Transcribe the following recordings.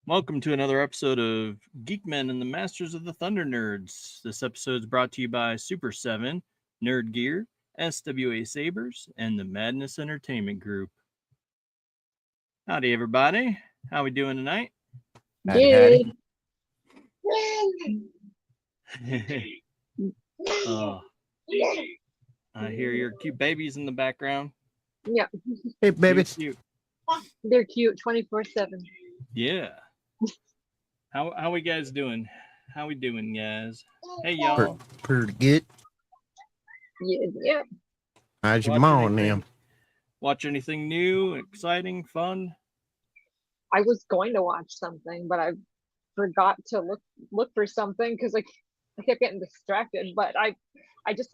Welcome to another episode of Geek-men and the Masters of the Thunder Nerds. This episode is brought to you by Super 7, Nerd Gear, SWA Sabers, and the Madness Entertainment Group. Howdy, everybody. How we doing tonight? Good. I hear your cute babies in the background. Yeah. Hey, baby. Cute. They're cute 24/7. Yeah. How we guys doing? How we doing, guys? Hey, y'all. Pretty good. Yeah. How's your Watch mom anything- now? Watch anything new, exciting, fun? I was going to watch something, but I forgot to look for something because I kept getting distracted. But I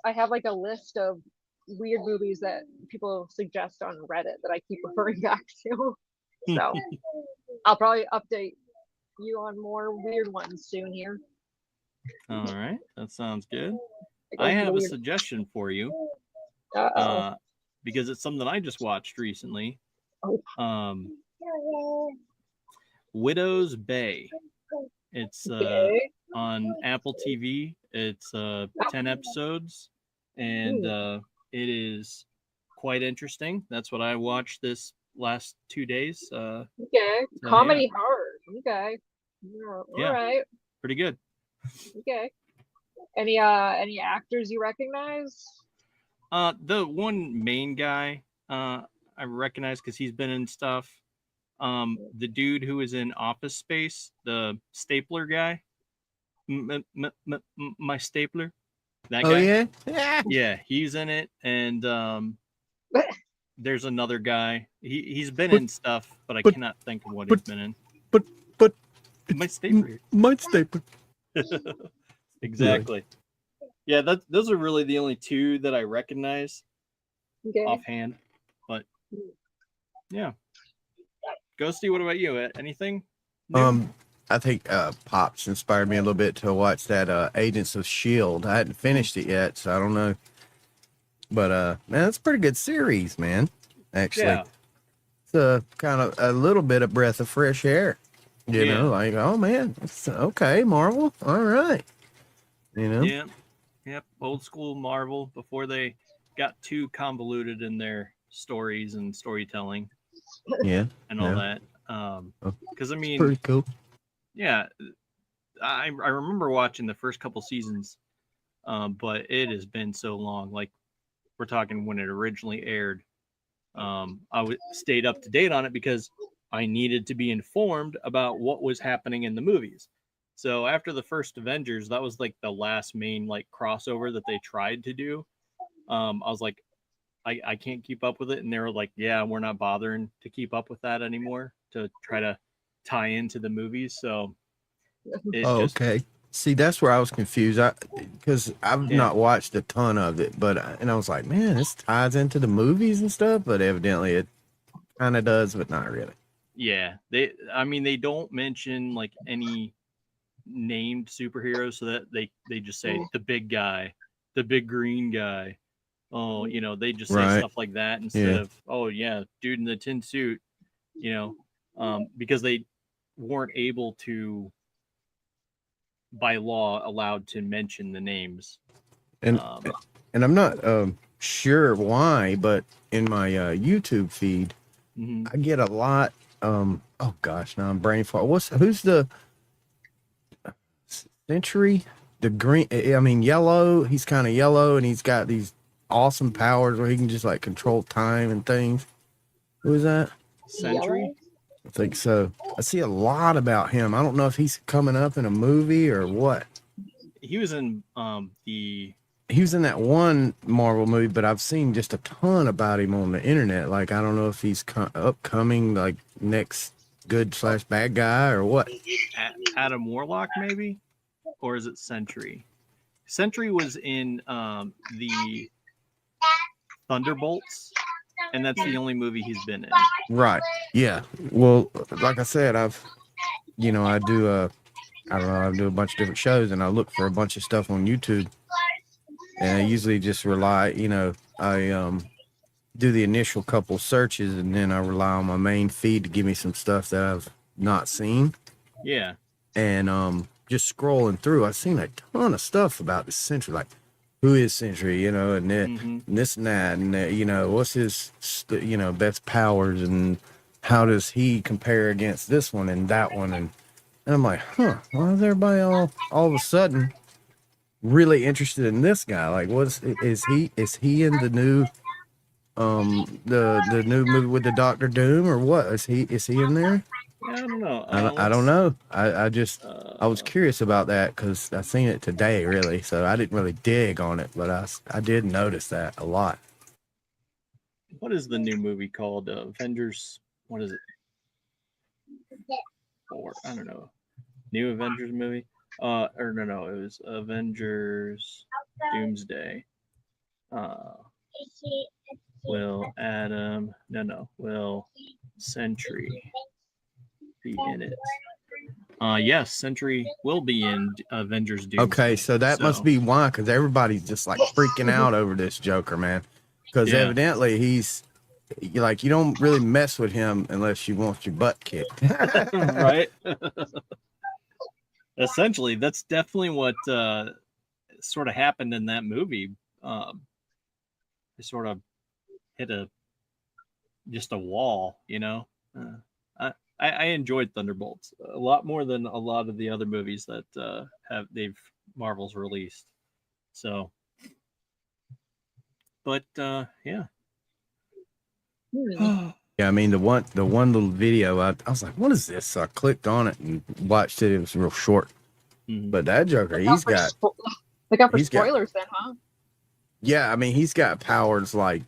have like a list of weird movies that people suggest on Reddit that I keep referring back to. So I'll probably update you on more weird ones soon here. All right, that sounds good. go I for the have a weird- suggestion for you Uh-oh. because it's something I just watched recently. Oh. Widow's Bay. It's Okay. on Apple TV. It's 10 episodes, and it is quite interesting. That's what I watched this last 2 days. Okay. So, Comedy hard. Okay. All Yeah. right. Pretty good. Okay. Any actors you recognize? The one main guy I recognize because he's been in stuff. The dude who was in Office Space, the stapler guy, my stapler, that Oh, guy. yeah? Yeah, he's in it, and there's another guy. He's been But- in stuff, but I but- cannot think of what but- he's been in. but My stapler. My staple. Exactly. Yeah, those are really the only two that I recognize Okay. offhand. But yeah, Ghosty, what about you? Anything new? I think Pops inspired me a little bit to watch that Agents of Shield. I hadn't finished it yet, so I don't know. But man, it's a pretty good series, man. Actually, Yeah. it's kind of a little bit of breath of fresh air. You Yeah. know, like, oh man, it's okay, Marvel. All right. You know, Yep. Old school Marvel before they got too convoluted in their stories and storytelling yeah, and all Yeah. that. Because I mean, pretty cool. yeah, I remember watching the first couple seasons, but it has been so long. Like we're talking when it originally aired. Stayed up to date on it because I needed to be informed about what was happening in the movies. So after the first Avengers, that was like the last main like crossover that they tried to do. I was like, I can't keep up with it, and they were like, yeah, we're not bothering to keep up with that anymore to try to tie into the movies. So it just, Okay. See, that's where I was confused. Because I've Yeah. not watched a ton of it, and I was like, man, this ties into the movies and stuff. But evidently, it kind of does, but not really. yeah, they don't mention like any named superheroes, so that they just say the big guy, the big green guy. Oh, they just say Right. stuff like that instead Yeah. of, oh yeah, dude in the tin suit, because they weren't able to by law allowed to mention the names. And and I'm not sure why, but in my YouTube feed, Mhm. I get a lot. Oh gosh, now I'm brain fart. Who's the Century? The green? I mean, yellow. He's kind of yellow, and he's got these awesome powers where he can just like control time and things. Who is that? Sentry. I think so. I see a lot about him. I don't know if he's coming up in a movie or what. He was in the He was in that one Marvel movie, but I've seen just a ton about him on the internet. Like, I don't know if he's upcoming, like next good/bad guy or what. Adam Warlock, maybe, or is it Sentry? Sentry was in the Thunderbolts, and that's the only movie he's been in. Right. Yeah. Well, like I said, I do I don't know, I do a bunch of different shows, and I look for a bunch of stuff on YouTube. And I usually just rely, I do the initial couple searches, and then I rely on my main feed to give me some stuff that I've not seen. Yeah. And just scrolling through, I've seen a ton of stuff about the Sentry, like who is Sentry, and this and that, and what's his best powers, and how does he compare against this one and that one, and I'm like, why is everybody all of a sudden really interested in this guy? Like, is he in the new the new movie with the Doctor Doom, or what? Is he in there? Yeah, I don't know. I don't know. I was Uh, curious about that because I seen it today, really. So I didn't really dig on it, but I did notice that a lot. what is the new movie called? Avengers. What is it? Or I don't know. New Avengers movie. Or no, it was Avengers Doomsday. Uh, will Adam? No. Will Sentry be in it? Yes, Sentry will be in Avengers Doomsday. Okay, so that must be why, because everybody's just like freaking out over this Joker, man. Because evidently he's like, you don't really mess with him unless you want your butt kicked. Right. Essentially, that's definitely what sort of happened in that movie. They sort of hit just a wall, I enjoyed Thunderbolts a lot more than a lot of the other movies that Marvel's released. So, but yeah. Yeah, I mean the one little video I was like, what is this? So I clicked on it and watched it. It was real short, but that Joker, Look out for spoilers then, huh? Yeah, I mean he's got powers like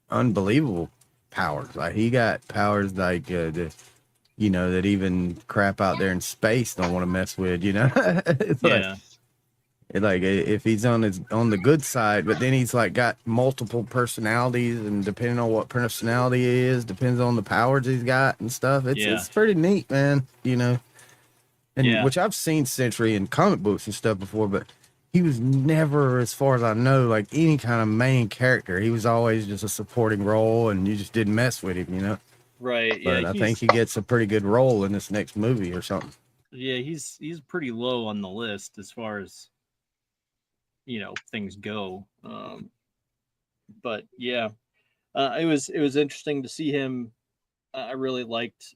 unbelievable powers. Like he got powers like that even crap out there in space don't want to mess with. It's like if he's on the good side, but then he's like got multiple personalities, and depending on what personality he is, depends on the powers he's got and stuff. It's pretty neat, man. Which I've seen Sentry in comic books and stuff before, but he was never, as far as I know, like any kind of main character. He was always just a supporting role, and you just didn't mess with him, Right. But I think he gets a pretty good role in this next movie or something. Yeah, he's pretty low on the list as far as things go. But yeah, it was interesting to see him. I really liked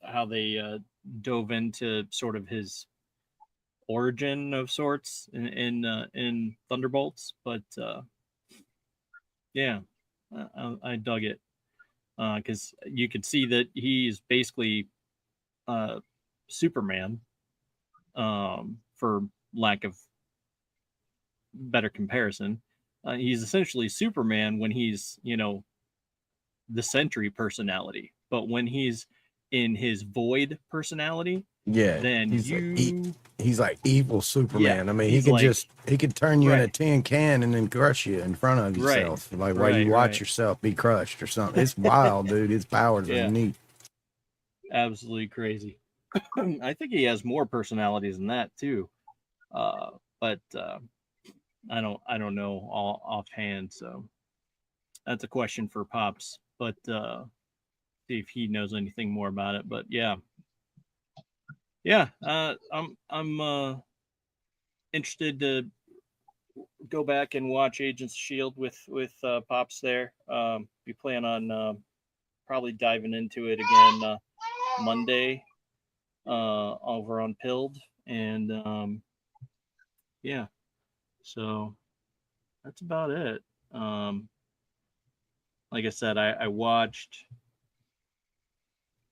how they dove into sort of his origin of sorts in Thunderbolts. But yeah, I dug it because you could see that he's basically Superman, for lack of better comparison. He's essentially Superman when he's the Sentry personality, but when he's in his Void personality, then he's like evil Superman. I mean, he can turn you in a tin can and then crush you in front of yourself, while you watch yourself be crushed or something. It's wild, dude. His powers are neat. Absolutely crazy. I think he has more personalities than that too, but I don't know all offhand, so that's a question for Pops. But see if he knows anything more about it. But yeah. I'm interested to go back and watch Agents of Shield with Pops there. Be planning on probably diving into it again Monday over on Pilled, and yeah. So that's about it. Like I said, I watched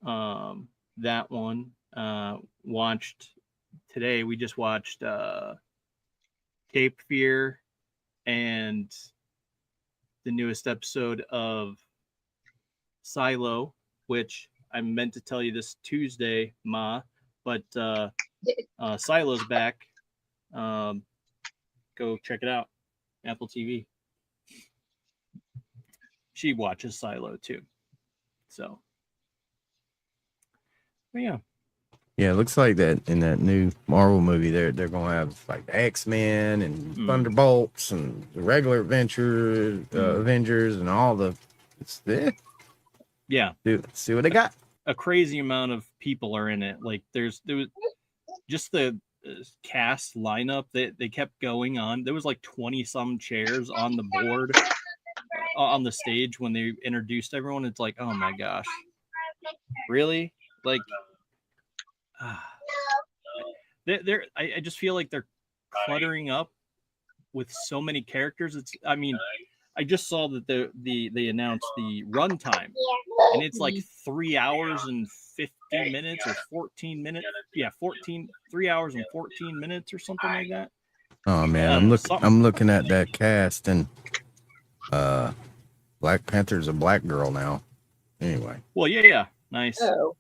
that one. Watched today. We just watched Cape Fear and the newest episode of Silo, which I meant to tell you this Tuesday, Ma, but Silo's back. Go check it out. Apple TV. She watches Silo too. So, but yeah. Yeah, it looks like that in that new Marvel movie, they're gonna have like the X-Men and Thunderbolts and the regular Avengers and all the. Yeah. Dude, let's see what they got. A crazy amount of people are in it. Like there was just the cast lineup that they kept going on. There was like 20 some chairs on the board on the stage when they introduced everyone. It's like, oh my gosh, really? Like, I just feel like they're cluttering up with so many characters. I mean, I just saw that they announced the runtime, and it's like 3 hours and 15 minutes or 14 minutes. Yeah, 3 hours and 14 minutes or something like that. Oh man, I'm looking at that cast, and Black Panther's a black girl now. Anyway. Well, yeah, nice. Oh.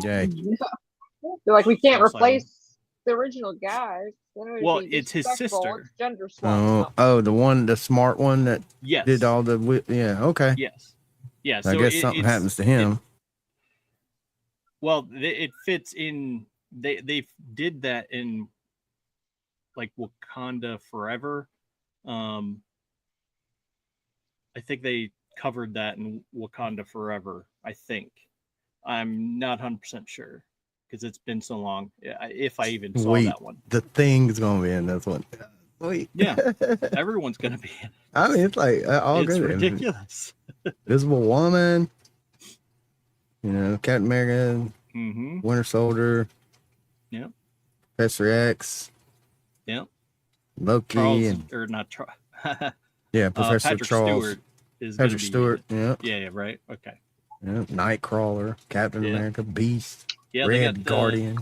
Yay. They're like, we can't replace the original guys. Well, it's his sister. It's gender swap. Oh, the smart one that did all the. Yeah, okay. Yes. Yeah. So I guess something happens to him. It fits in. They did that in like Wakanda Forever. I think they covered that in Wakanda Forever. I think. I'm not 100% sure because it's been so long. If I even saw that one. The Thing's gonna be in this one. Wait. Yeah, everyone's gonna be in it. I mean, it's like all it's good. Ridiculous. Invisible Woman. You know, Captain America. Mm-hmm. Winter Soldier. Yep. Professor X. Yep. Loki. Yeah, Professor Patrick Charles. Stewart is Patrick Stewart. Yeah. Yeah. Right. Okay. Yeah. Nightcrawler. Captain America. Beast. Yeah. Red Guardian.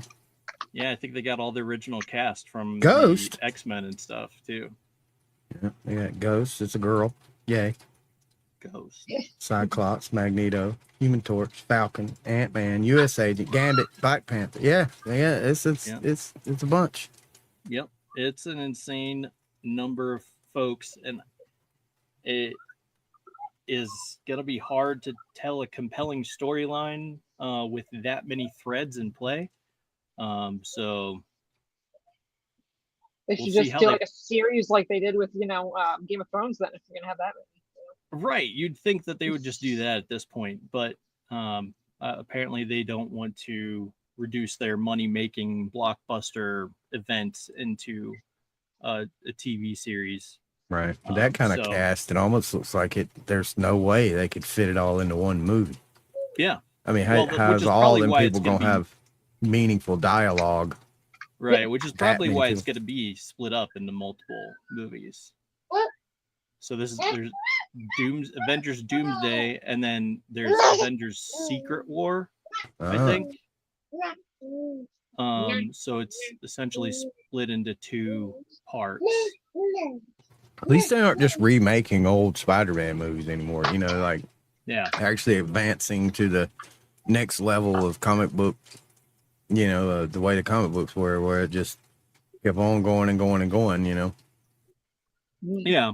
Yeah, I think they got all the original cast from Ghost, X-Men and stuff too. Yeah, they got Ghost. It's a girl. Yay. Ghost. Cyclops, Magneto, Human Torch, Falcon, Ant-Man, U.S. Agent, Gambit, Black Panther. Yeah. It's a bunch. Yep, it's an insane number of folks, and it is gonna be hard to tell a compelling storyline with that many threads in play. So they should just do like a series like they did with Game of Thrones. Then, if you're gonna have that many. Right, you'd think that they would just do that at this point, but apparently they don't want to reduce their money-making blockbuster events into a TV series. Right, that kind of cast, it almost looks like there's no way they could fit it all into one movie. Yeah, I mean, how's all them people gonna have meaningful dialogue? Right, which is probably why it's going to be split up into multiple movies. So there's Avengers Doomsday, and then there's Avengers Secret War, I think. So it's essentially split into two parts. At least they aren't just remaking old Spider-Man movies anymore. Actually advancing to the next level of comic book. The way the comic books were, where it just kept on going and going and going. Yeah.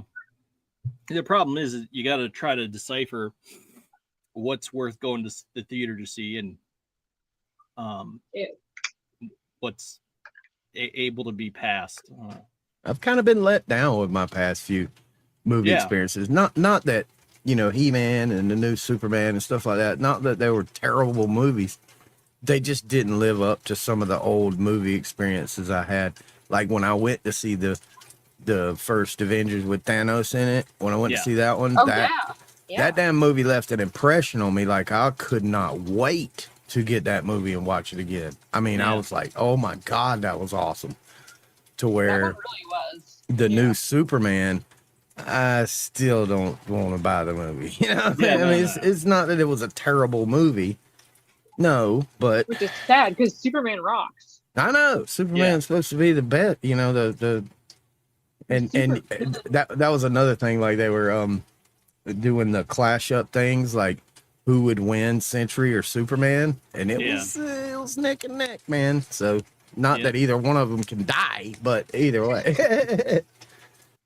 The problem is you got to try to decipher what's worth going to the theater to see and what's able to be passed. I've kind of been let down with my past few movie experiences. Not that, He-Man and the new Superman and stuff like that. Not that they were terrible movies. They just didn't live up to some of the old movie experiences I had. Like when I went to see the first Avengers with Thanos in it, when I went to see that one, that damn movie left an impression on me. Like I could not wait to get that movie and watch it again. I mean, I was like, oh my God, that was awesome. To where that really was. The new Superman, I still don't want to buy the movie. It's not that it was a terrible movie. No, but which is sad because Superman rocks. I know Superman's supposed to be the best. And that was another thing. Like they were doing the clash up things, like who would win, Sentry or Superman, and it was neck and neck, man. So not that either one of them can die, but either way.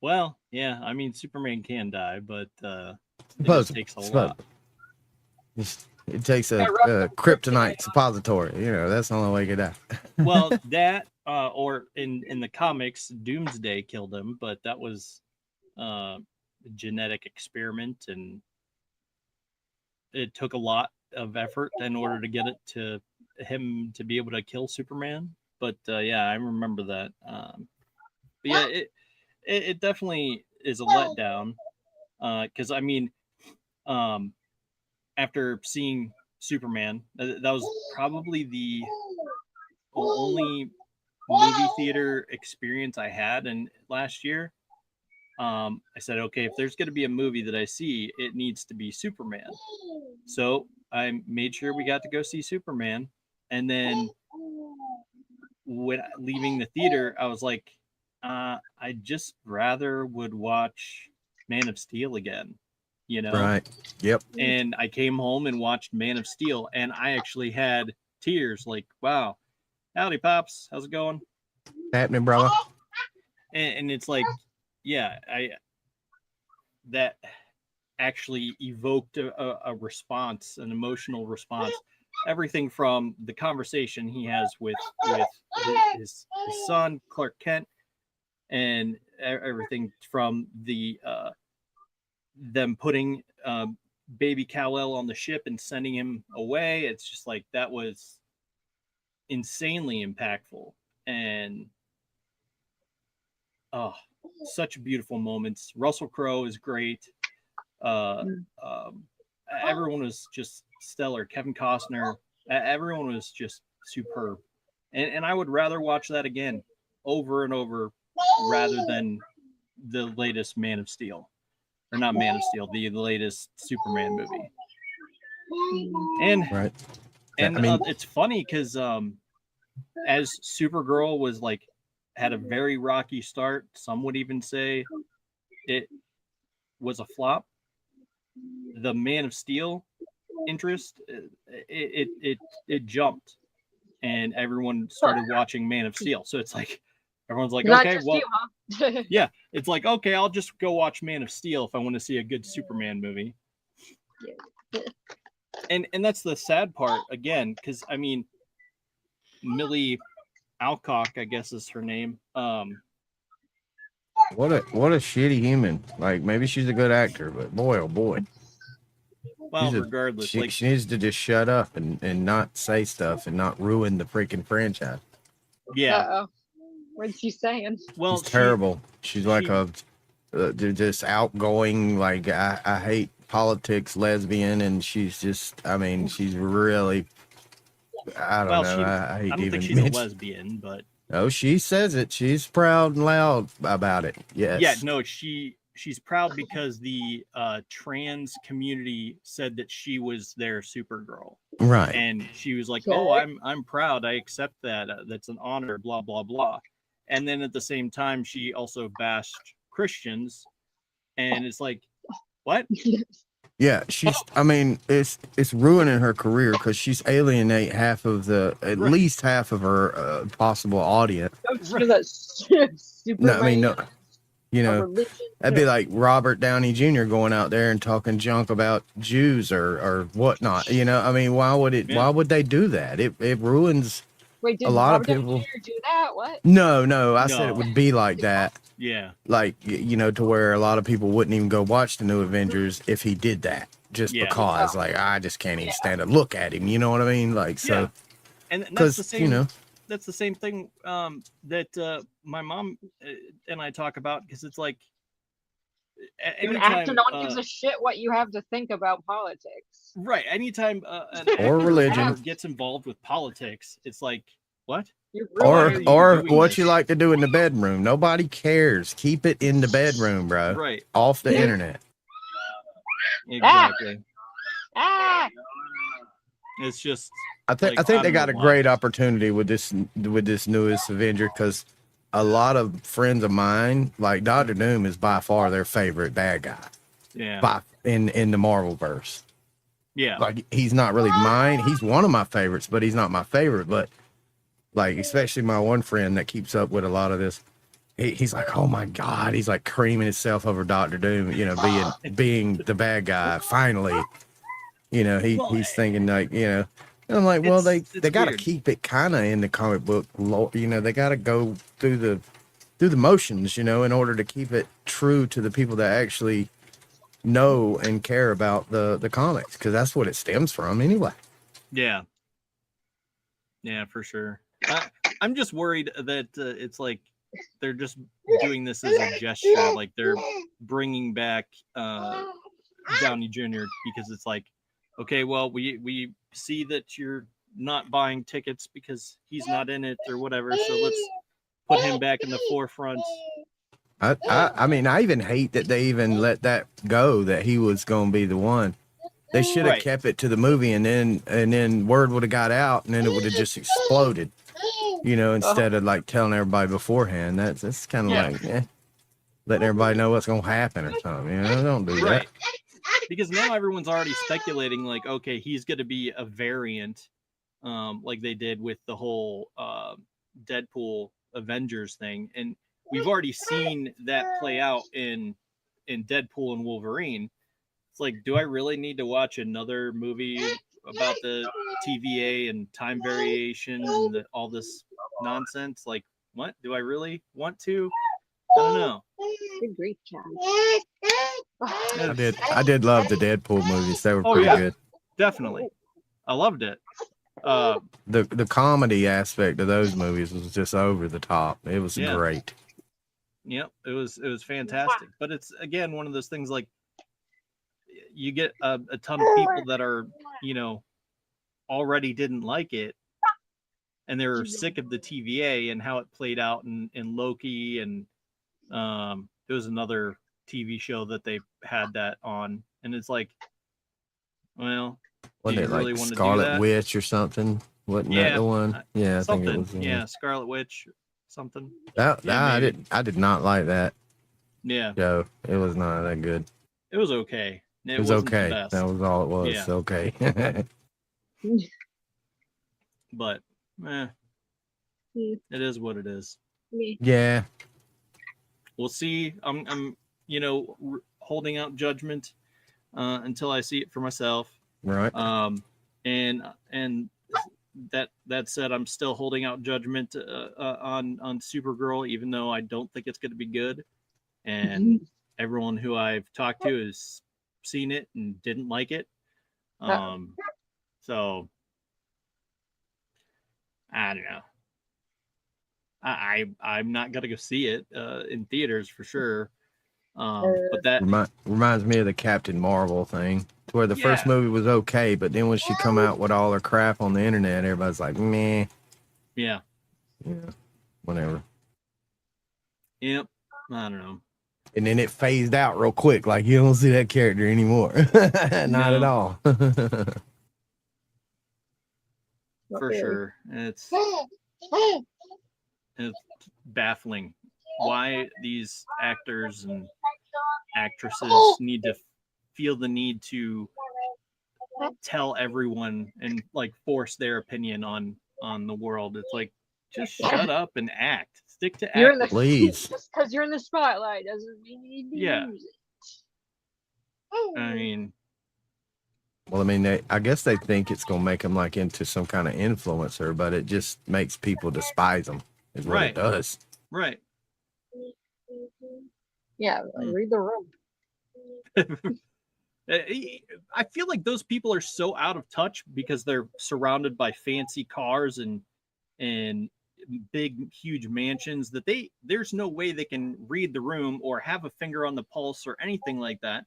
Well, yeah, I mean Superman can die, but it just takes a lot. It takes a kryptonite suppository. That's the only way you can die. Well, that or in the comics, Doomsday killed him, but that was a genetic experiment, and it took a lot of effort in order to get it to him to be able to kill Superman. But yeah, I remember that. But yeah, it definitely is a letdown. Because I mean, after seeing Superman, that was probably the only movie theater experience I had in last year. I said, okay, if there's going to be a movie that I see, it needs to be Superman. So I made sure we got to go see Superman. And then when leaving the theater, I was like, I just rather would watch Man of Steel again, you know? Right. Yep. And I came home and watched Man of Steel, and I actually had tears like, wow, howdy, Pops, how's it going? Happening, brother. And it's like, yeah, that actually evoked a response, an emotional response. Everything from the conversation he has with his son Clark Kent, and everything from the them putting baby Kal-El on the ship and sending him away. It's just like, that was insanely impactful, and oh, such beautiful moments. Russell Crowe is great. Everyone was just stellar. Kevin Costner, everyone was just superb. And I would rather watch that again over and over rather than the latest Man of Steel. Or not Man of Steel, the latest Superman movie. And Right. and I mean, it's funny because as Supergirl was like, had a very rocky start, some would even say it was a flop. The Man of Steel interest, it jumped, and everyone started watching Man of Steel. So it's like, everyone's like, Not okay, just well, you, huh? yeah, it's like, okay, I'll just go watch Man of Steel if I want to see a good Superman movie. And that's the sad part again, because I mean, Millie Alcock, I guess is her name. what a shitty human. Like, maybe she's a good actor, but boy, oh boy. Well, regardless, she, like, she needs to just shut up and not say stuff and not ruin the freaking franchise. yeah. Uh-oh. What's she saying? Well, She's terrible. She's like just outgoing, like I hate politics, lesbian, and she's just, I mean, she's really, I don't know. I hate I don't even think she's a lesbian, but oh, she says it. She's proud and loud about it. Yes. yeah, no, she's proud because the trans community said that she was their Supergirl. Right. And she was like, Okay. "Oh, I'm proud. I accept that. That's an honor." Blah blah blah. And then at the same time, she also bashed Christians, and it's like, what? Yeah, she's. I mean, it's ruining her career because she's alienate half of at least half of her possible audience. Right. That's No, I mean, no. You know, religion. that'd be like Robert Downey Jr. going out there and talking junk about Jews or whatnot. You know, I mean, why would it? Yeah. Why would they do that? It ruins. Wait, did a lot Robert of people Downey Jr. do that? What? No. I said it would be like that. Yeah. Like, you know, to where a lot of people wouldn't even go watch the new Avengers if he did that. Just because, like, I just can't even stand to look at him. You know what I mean? Like, so. Yeah. And that's the same. You know, that's the same thing that my mom and I talk about, because it's like, anytime no one gives a shit what you have to think about politics. Right. Anytime an or religion gets involved with politics, it's like, what? Or what you like to do in the bedroom. Nobody cares. Keep it in the bedroom, bro. Right. Off the internet. Exactly. Ah! It's just. I think they got a great opportunity with this newest Avenger, because a lot of friends of mine, like Dr. Doom, is by far their favorite bad guy. Yeah. In the Marvel verse. Yeah. Like, he's not really mine. He's one of my favorites, but he's not my favorite. But like, especially my one friend that keeps up with a lot of this, he's like, oh my God, he's like creaming himself over Dr. Doom, you know, being the bad guy. Finally, you know, he's thinking, like, you know, and I'm like, well, they got to keep it kind of in the comic book, you know, they got to go through the motions, you know, in order to keep it true to the people that actually know and care about the comics, because that's what it stems from anyway. Yeah. Yeah, for sure. I'm just worried that it's like they're just doing this as a gesture, like they're bringing back Downey Jr. because it's like, okay, well, we see that you're not buying tickets because he's not in it or whatever, so let's put him back in the forefront. I mean, I even hate that they even let that go, that he was going to be the one. They should have kept it to the movie, and then word would have got out, and then it would have just exploded, you know, instead of like telling everybody beforehand. That's kind of like, letting everybody know what's going to happen or something. You know, don't do that. Because now everyone's already speculating, like, okay, he's going to be a variant, like they did with the whole Deadpool Avengers thing, and we've already seen that play out in Deadpool and Wolverine. It's like, do I really need to watch another movie about the TVA and time variation and all this nonsense? Like, what? Do I really want to? I don't know. Good grief, Chad. I did love the Deadpool movies. They were pretty good. Definitely. I loved it. The comedy aspect of those movies was just over the top. It was great. Yep, it was fantastic. But it's, again, one of those things, like, you get a ton of people that are, you know, already didn't like it, and they were sick of the TVA and how it played out in Loki, and there was another TV show that they had that on, and it's like, well, wasn't it like Scarlet Witch or something? Wasn't that the one? Yeah, I think it was. Yeah, Scarlet Witch, something. I did not like that. Yeah, so it was not that good. It was okay. It was okay. That was all it was. Yeah. Okay. But it is what it is. Yeah. We'll see. I'm you know, holding out judgment until I see it for myself. Right. And that said, I'm still holding out judgment on Supergirl, even though I don't think it's going to be good. And everyone who I've talked to has seen it and didn't like it. So I don't know. I'm not gonna go see it in theaters for sure. But that reminds me of the Captain Marvel thing, to where the first movie was okay, but then when she come out with all her crap on the internet, everybody's like, meh. Yeah. Whatever. Yep. I don't know. And then it phased out real quick, like you don't see that character anymore. Not at all. For sure. It's baffling why these actors and actresses need to feel the need to tell everyone and like force their opinion on the world. It's like, just shut up and act. Stick to acting. Please. Just because you're in the spotlight doesn't mean you need to use it. I mean, well, I mean, I guess they think it's going to make them like into some kind of influencer, but it just makes people despise them, is what it does. Right. Yeah, read the room. I feel like those people are so out of touch because they're surrounded by fancy cars and big, huge mansions that there's no way they can read the room or have a finger on the pulse or anything like that,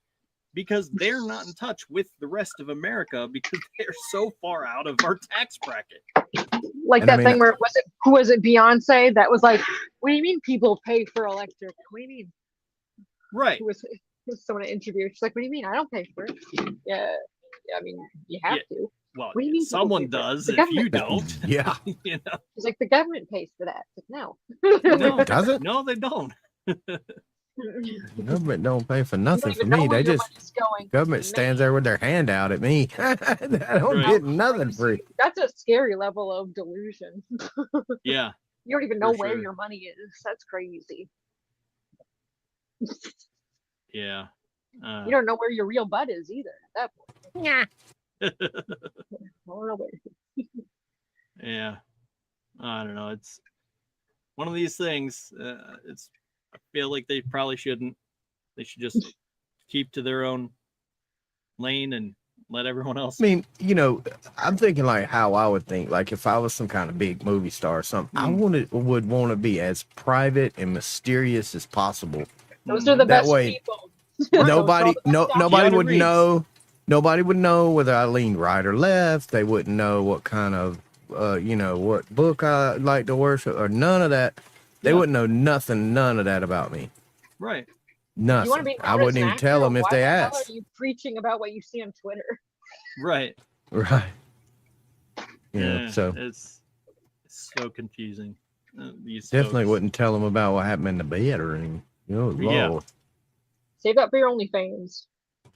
because they're not in touch with the rest of America because they're so far out of our tax bracket. Like that thing where who was it, Beyonce, that was like, what do you mean people pay for electric? What do you mean? Right. Who was someone to interview? She's like, what do you mean? I don't pay for it. Yeah, I mean, you have to. Well, what do you mean someone does if you don't? Yeah. You know? She's like, the government pays for that. Like, no. No, does it? No, they don't. The government don't pay for nothing for me. They just government stands there with their hand out at me. I don't get nothing free. That's a scary level of delusion. Yeah. You don't even know where your money is. That's crazy. Yeah. You don't know where your real butt is either at that point. Yeah. Yeah. I don't know. It's one of these things. I feel like they probably shouldn't. They should just keep to their own lane and let everyone else. I mean, I'm thinking like how I would think, like if I was some kind of big movie star or something, I would want to be as private and mysterious as possible. Those are the That best way, people. nobody Keanu would Reeves. know. Nobody would know whether I leaned right or left. They wouldn't know what kind of, what book I like to worship or none of that. They wouldn't know nothing, none of that about me. Right. Nothing. You want to be I known wouldn't as an even tell actor? them if Why they the hell asked. are you preaching about what you see on Twitter? Right. Right. Yeah. So It's so confusing. These definitely folks. wouldn't tell them about what happened in the bedroom. Lord. Yeah. Save that for your OnlyFans.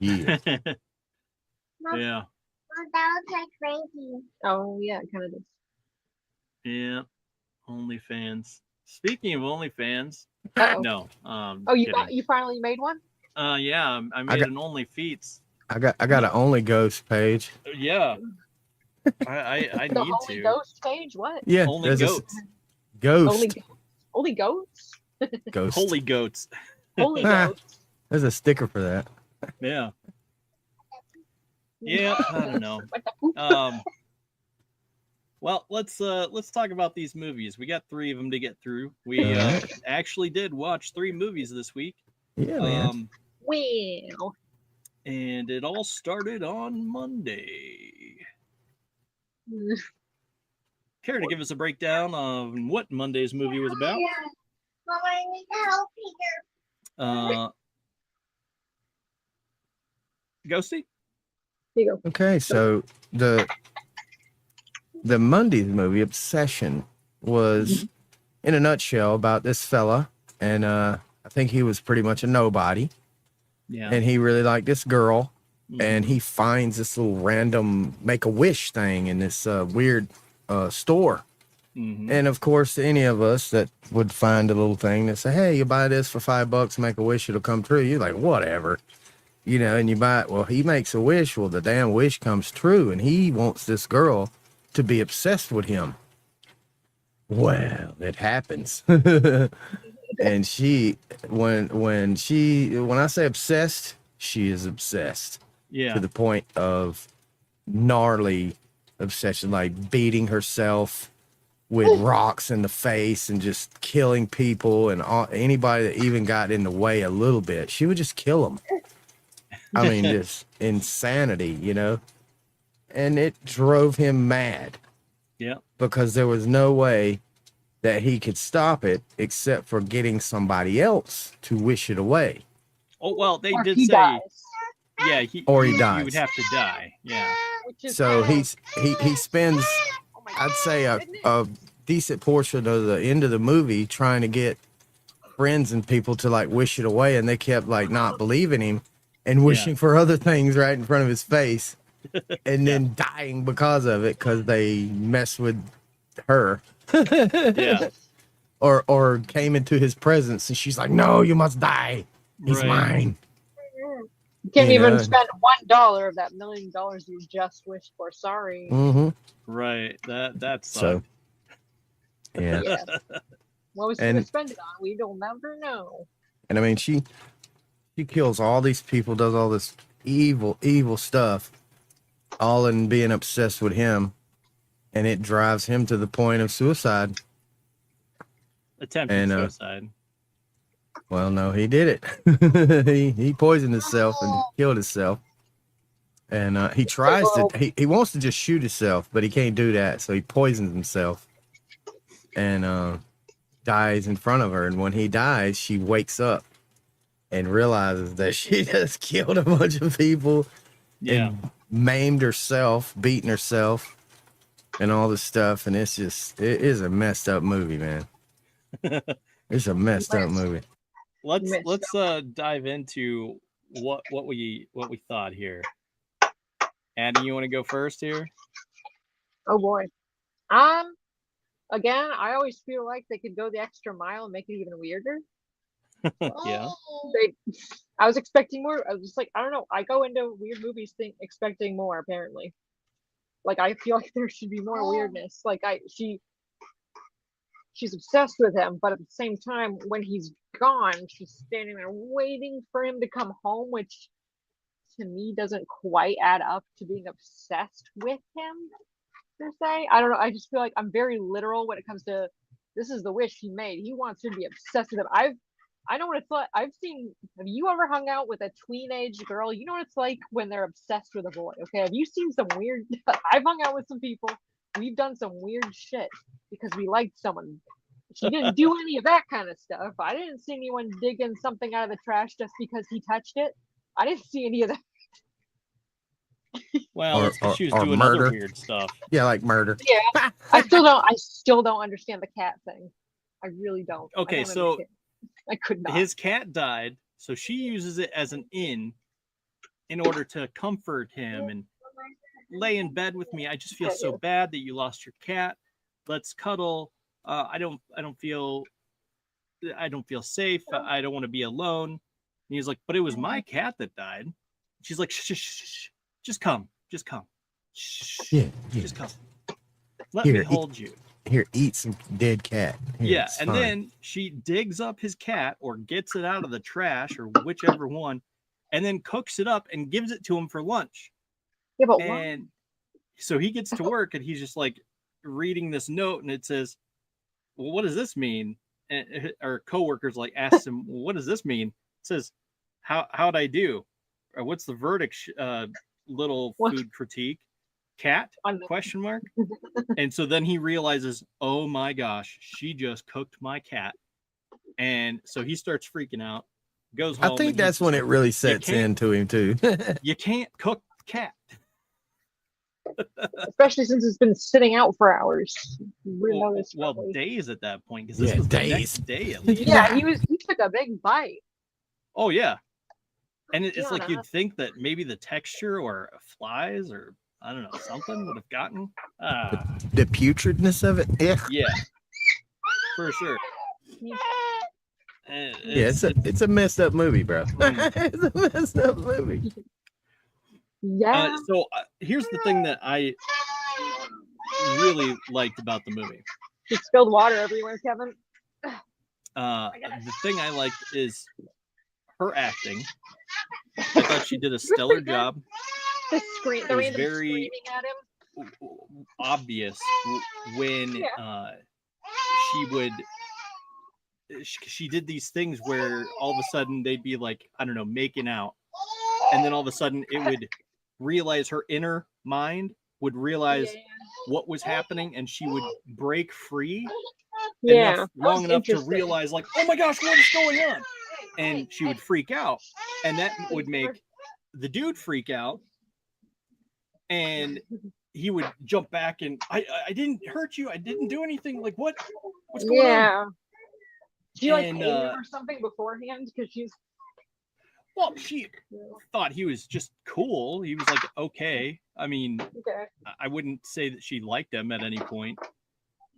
Yeah. Yeah. That looks like Frankie. Oh yeah, it kind of does. Yeah. OnlyFans. Speaking of OnlyFans, Uh-oh. no. Oh, you finally made one? Yeah. I made an Only Feats. I got an Only Ghost page. Yeah. I The need Holy to. Ghost page? What? Yeah. Only there's goats. Ghost. Only goats? Ghost. Holy goats. Holy goats. There's a sticker for that. Yeah. Yeah. I don't know. What the poop? Well, let's talk about these movies. We got 3 of them to get through. We actually did watch 3 movies this week. Yeah, man. Well. And it all started on Monday. Care to give us a breakdown on what Monday's movie was about? Mama, I need help here. Ghosty? Here you go. Okay, so the Monday's movie, Obsession, was in a nutshell about this fella, and I think he was pretty much a nobody. Yeah. And he really liked this girl, and he finds this little random Make-A-Wish thing in this weird store. And of course, any of us that would find a little thing that say, hey, you buy this for $5, make a wish, it'll come true. You're like, whatever, and you buy it. Well, he makes a wish. Well, the damn wish comes true, and he wants this girl to be obsessed with him. Well, it happens. And she, when I say obsessed, she is obsessed. Yeah. To the point of gnarly obsession, like beating herself with rocks in the face and just killing people and anybody that even got in the way a little bit. She would just kill them. I mean, just insanity, and it drove him mad. Yeah. Because there was no way that he could stop it except for getting somebody else to wish it away. Oh, well, they Or did he say, dies. yeah, He he dies. would have to die. Yeah. Which is So kind of- he spends, Oh my I'd say, goodness. a decent portion of the end of the movie trying to get friends and people to like wish it away, and they kept like not believing him and wishing for other things right in front of his face, and then dying because of it because they messed with her. Yeah. Or came into his presence and she's like, no, you must die. He's Right. mine. You can't You even know. spend $1 of that $1 million you just wished for. Sorry. Mm-hmm. Right. That So, sucked. yeah. Yeah. What was he And- gonna spend it on? We don't never know. And I mean, she kills all these people, does all this evil stuff, all in being obsessed with him. And it drives him to the point of suicide. Attempted And, suicide. Well, no, he did it. he poisoned himself and killed himself. And he tries to, he wants to just shoot himself, but he can't do that. So he poisons himself and dies in front of her. And when he dies, she wakes up and realizes that she just killed a bunch of people Yeah. and maimed herself, beaten herself, and all this stuff. And it's just, it is a messed up movie, man. It's a messed up movie. Let's dive into what we thought here. Addie, you want to go first here? Oh boy. Again, I always feel like they could go the extra mile and make it even weirder. Yeah. I was expecting more. I was just like, I don't know. I go into weird movies expecting more, apparently. Like, I feel like there should be more weirdness. Like, she's obsessed with him, but at the same time, when he's gone, she's standing there waiting for him to come home, which to me doesn't quite add up to being obsessed with him per se. I don't know. I just feel like I'm very literal when it comes to this is the wish he made. He wants her to be obsessed with him. I know what it's like. Have you ever hung out with a teenage girl? You know what it's like when they're obsessed with a boy, okay? Have you seen some weird, I've hung out with some people. We've done some weird shit because we liked someone. She didn't do any of that kind of stuff. I didn't see anyone digging something out of the trash just because he touched it. I didn't see any of that. Well, it's 'cause she was or doing murder. other weird stuff. Yeah, like murder. Yeah. I still don't understand the cat thing. I really don't. Okay, I don't so understand. I could not. his cat died, so she uses it as an in order to comfort him and lay in bed with me. I just feel so bad that you lost your cat. Let's cuddle. I don't feel safe. I don't want to be alone. And he's like, but it was my cat that died. She's like, shh, shh, shh, shh. Just come. Shh, Yeah. just come. Let me hold you. Here, eat some dead cat. Here, Yeah, and then she digs up his cat or gets it out of the trash or whichever one, and then cooks it up and gives it to him for lunch. Yeah, but and so he gets to work and he's just like reading this note and it says, well, what does this mean? And our coworkers like asks him, well, what does this mean? It says, how'd I do? Or what's the verdict? Little food critique. Cat? Question mark. And so then he realizes, oh my gosh, she just cooked my cat. And so he starts freaking out, goes home. I think that's when it really sets into him too. You can't cook the cat. Especially since it's been sitting out for hours. Well, days at that point, because this was the next day at least. Yeah, he took a big bite. Oh yeah. And it's like you'd think that maybe the texture or flies or I don't know, something would have gotten the putridness of it. Yeah, for sure. It's a messed up movie, bro. It's a messed up movie. Yeah. So here's the thing that I really liked about the movie. You spilled water everywhere, Kevin. The thing I liked is her acting. I thought she did a stellar job. The random very screaming at him. Obvious when she did these things where all of a sudden they'd be like, I don't know, making out, and then all of a sudden it would realize her inner mind would realize what was happening and she would break free long enough to realize like, oh my gosh, what is going on? And she would freak out, and that would make the dude freak out, and he would jump back and I didn't hurt you, I didn't do anything, like what's going on? Did you like hate him or something beforehand? Because she thought he was just cool. He was like okay. I mean, I wouldn't say that she liked him at any point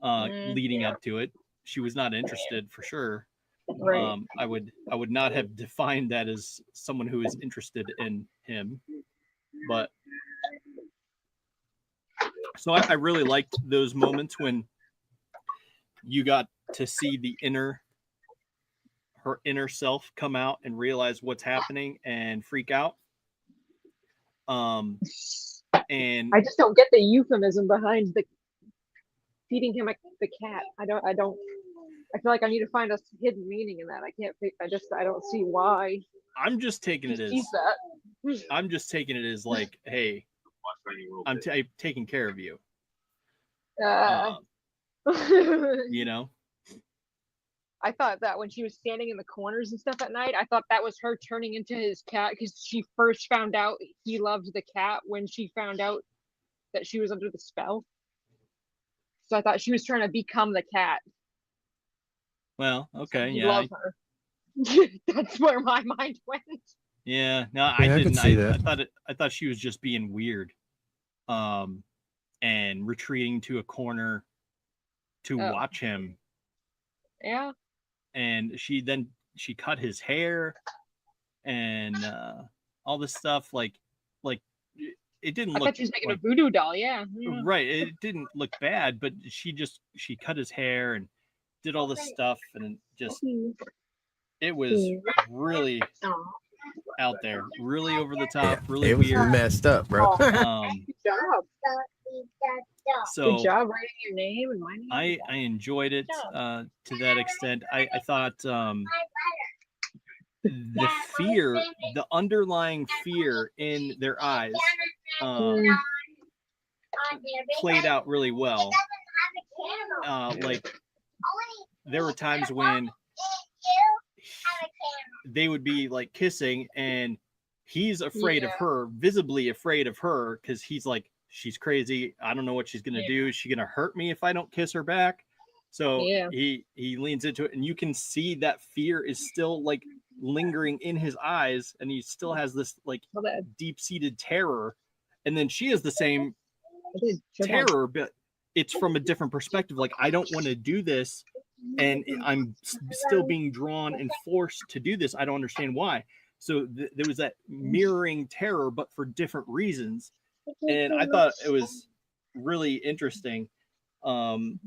leading up to it. She was not interested for sure. Right. I would not have defined that as someone who is interested in him, but so I really liked those moments when you got to see her inner self come out and realize what's happening and freak out. And I just don't get the euphemism behind the feeding him the cat. I don't. I feel like I need to find a hidden meaning in that. I don't see why. I'm just taking it as like, hey, I'm taking care of you. You know. I thought that when she was standing in the corners and stuff at night, I thought that was her turning into his cat because she first found out he loved the cat when she found out that she was under the spell. So I thought she was trying to become the cat. Well, okay, so love her. That's where my mind went. Yeah, no, I didn't. I thought she was just being weird, and retreating to a corner to watch him. Yeah. And she cut his hair, and all this stuff. Like it didn't look. I thought she was making a voodoo doll. Yeah. Right. It didn't look bad, but she cut his hair and did all this stuff, and just it was really out there, really over the top, Yeah, really it was weird. messed up, bro. Oh, Um, good job. Good so job writing your name and my name. I enjoyed it to that extent. I thought the fear, the underlying fear in their eyes, Mm, played out really well. Like there were times when they would be like kissing and he's afraid of Yeah. her, visibly afraid of her, because he's like, she's crazy. I don't know what she's gonna do. Is she gonna hurt me if I don't kiss her back? So Yeah. he leans into it, and you can see that fear is still like lingering in his eyes, and he still has this like well, that- deep-seated terror. And then she has the same I did. Good job. terror, but it's from a different perspective. Like, I don't want to do this, and I'm still being drawn and forced to do this. I don't understand why. So there was that mirroring terror, but for different reasons. And I thought it was really interesting, and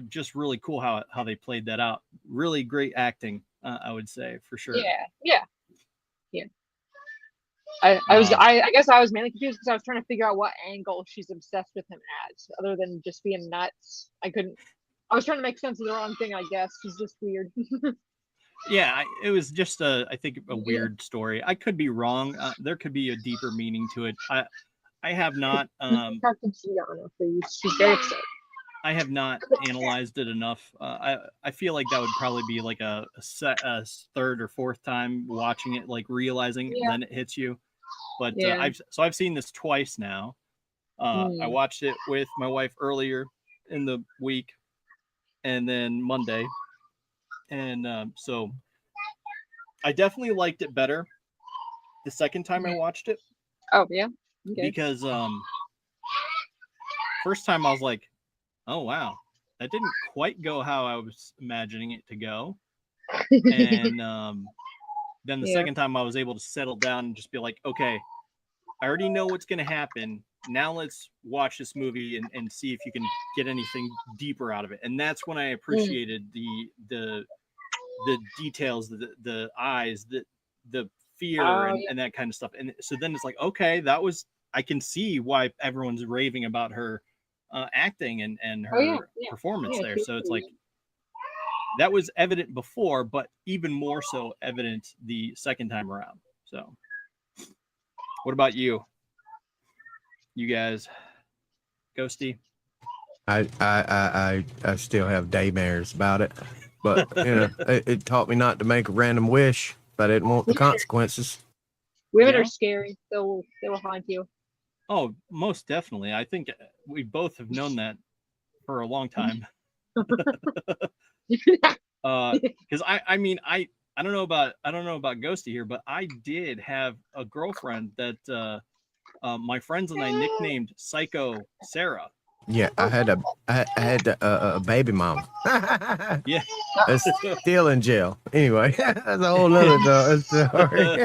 just really cool how they played that out. Really great acting, I would say, for sure. Yeah. I guess I was mainly confused because I was trying to figure out what angle she's obsessed with him at, other than just being nuts. I was trying to make sense of the wrong thing, I guess. She's just weird. Yeah, it was just I think a weird story. I could be wrong. There could be a deeper meaning to it. I have not Talk to Gianna, please. She's very upset. I have not analyzed it enough. I feel like that would probably be like a third or fourth time watching it, like realizing then it hits you. But I've seen this twice now. I watched it with my wife earlier in the week, and then Monday, and so I definitely liked it better the second time I watched it. Oh yeah. Okay. Because first time I was like, oh wow, that didn't quite go how I was imagining it to go. And then the second time I was able to settle down and just be like, okay, I already know what's going to happen. Now let's watch this movie and see if you can get anything deeper out of it. And that's when I appreciated the details, the eyes, the fear and that kind of stuff. And so then it's like, okay, I can see why everyone's raving about her acting and her performance there. So it's like, that was evident before, but even more so evident the second time around. So what about you? You guys, Ghosty? I still have daymares about it, but it taught me not to make a random wish, but I didn't want the consequences. Women are scary. They will haunt you. Oh, most definitely. I think we both have known that for a long time. Because I mean I don't know about Ghosty here, but I did have a girlfriend that my friends and I nicknamed Psycho Sarah. Yeah, I had a baby mama. Yeah, that's still in jail. Anyway, that's a whole nother story.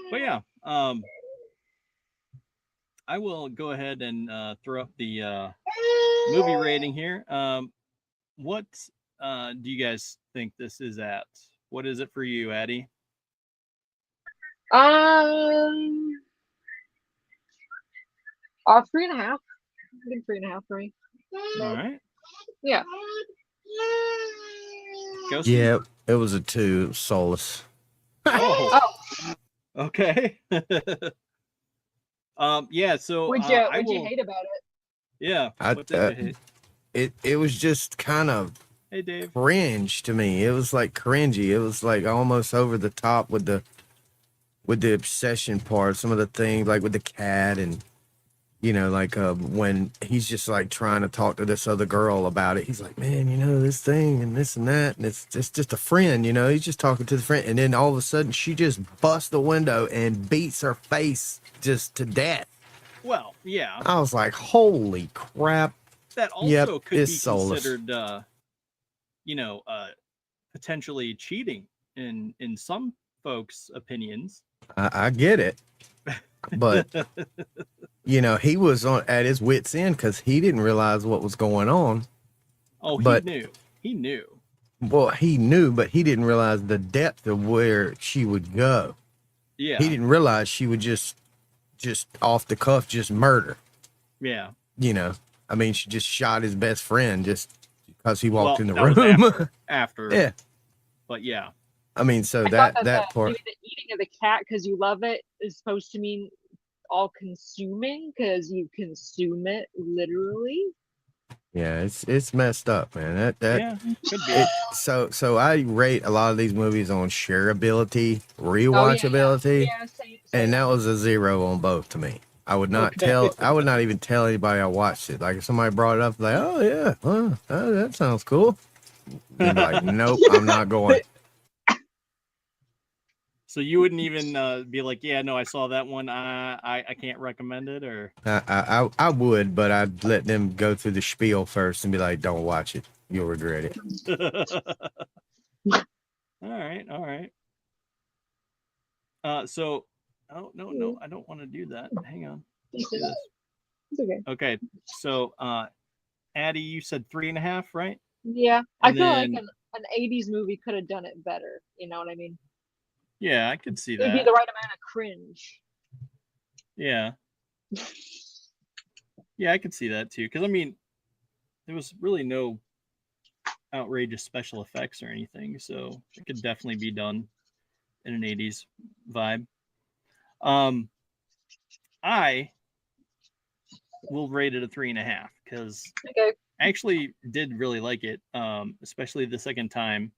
But yeah, I will go ahead and throw up the movie rating here. What do you guys think this is at? What is it for you, Addie? 3.5. I think 3.5 for me. All right. Yeah. Ghosty? Yeah, it was a 2. It was soulless. Oh. Okay. Yeah. So what'd you hate about it? Yeah. What did you hate? It was just kind of Hey, Dave. cringe to me. It was like cringy. It was like almost over the top with the obsession part. Some of the things like with the cat and like when he's just like trying to talk to this other girl about it. He's like, man, this thing and this and that, and it's just a friend. He's just talking to the friend, and then all of a sudden she just busts the window and beats her face just to death. Well, yeah. I was like, holy crap. That also could be soulless. considered, potentially cheating in some folks' opinions. I get it, but he was at his wit's end because he didn't realize what was going on. Oh, but he knew. Well, he knew, but he didn't realize the depth of where she would go. Yeah. He didn't realize she would just off the cuff, just murder. Yeah. You know, I mean, she just shot his best friend just because he walked in the that was room. after. Yeah. But yeah. I mean, so I thought that part. maybe the eating of the cat because you love it is supposed to mean all consuming because you consume it literally. Yeah, it's messed up, man. Yeah, could be. So I rate a lot of these movies on shareability, rewatchability, Same. and that was a 0 on both to me. I would not I would not even tell anybody I watched it. Like if somebody brought it up, like, oh yeah, that sounds cool. They'd be like, nope, I'm not going. So you wouldn't even be like, yeah, no, I saw that one. I can't recommend it, or I would, but I'd let them go through the spiel first and be like, don't watch it. You'll regret it. all right. So, oh no, I don't want to do that. Hang on. Let's do this. It's okay. Okay, so Addie, you said 3.5, right? Yeah, I And feel like then- an 80s movie could have done it better. You know what I mean? Yeah, I could see It would be that. the right amount of cringe. Yeah. Yeah, I could see that too. Because I mean, there was really no outrageous special effects or anything, so it could definitely be done in an 80s vibe. I will rate it a 3.5 because Okay. I actually did really like it, especially the second time.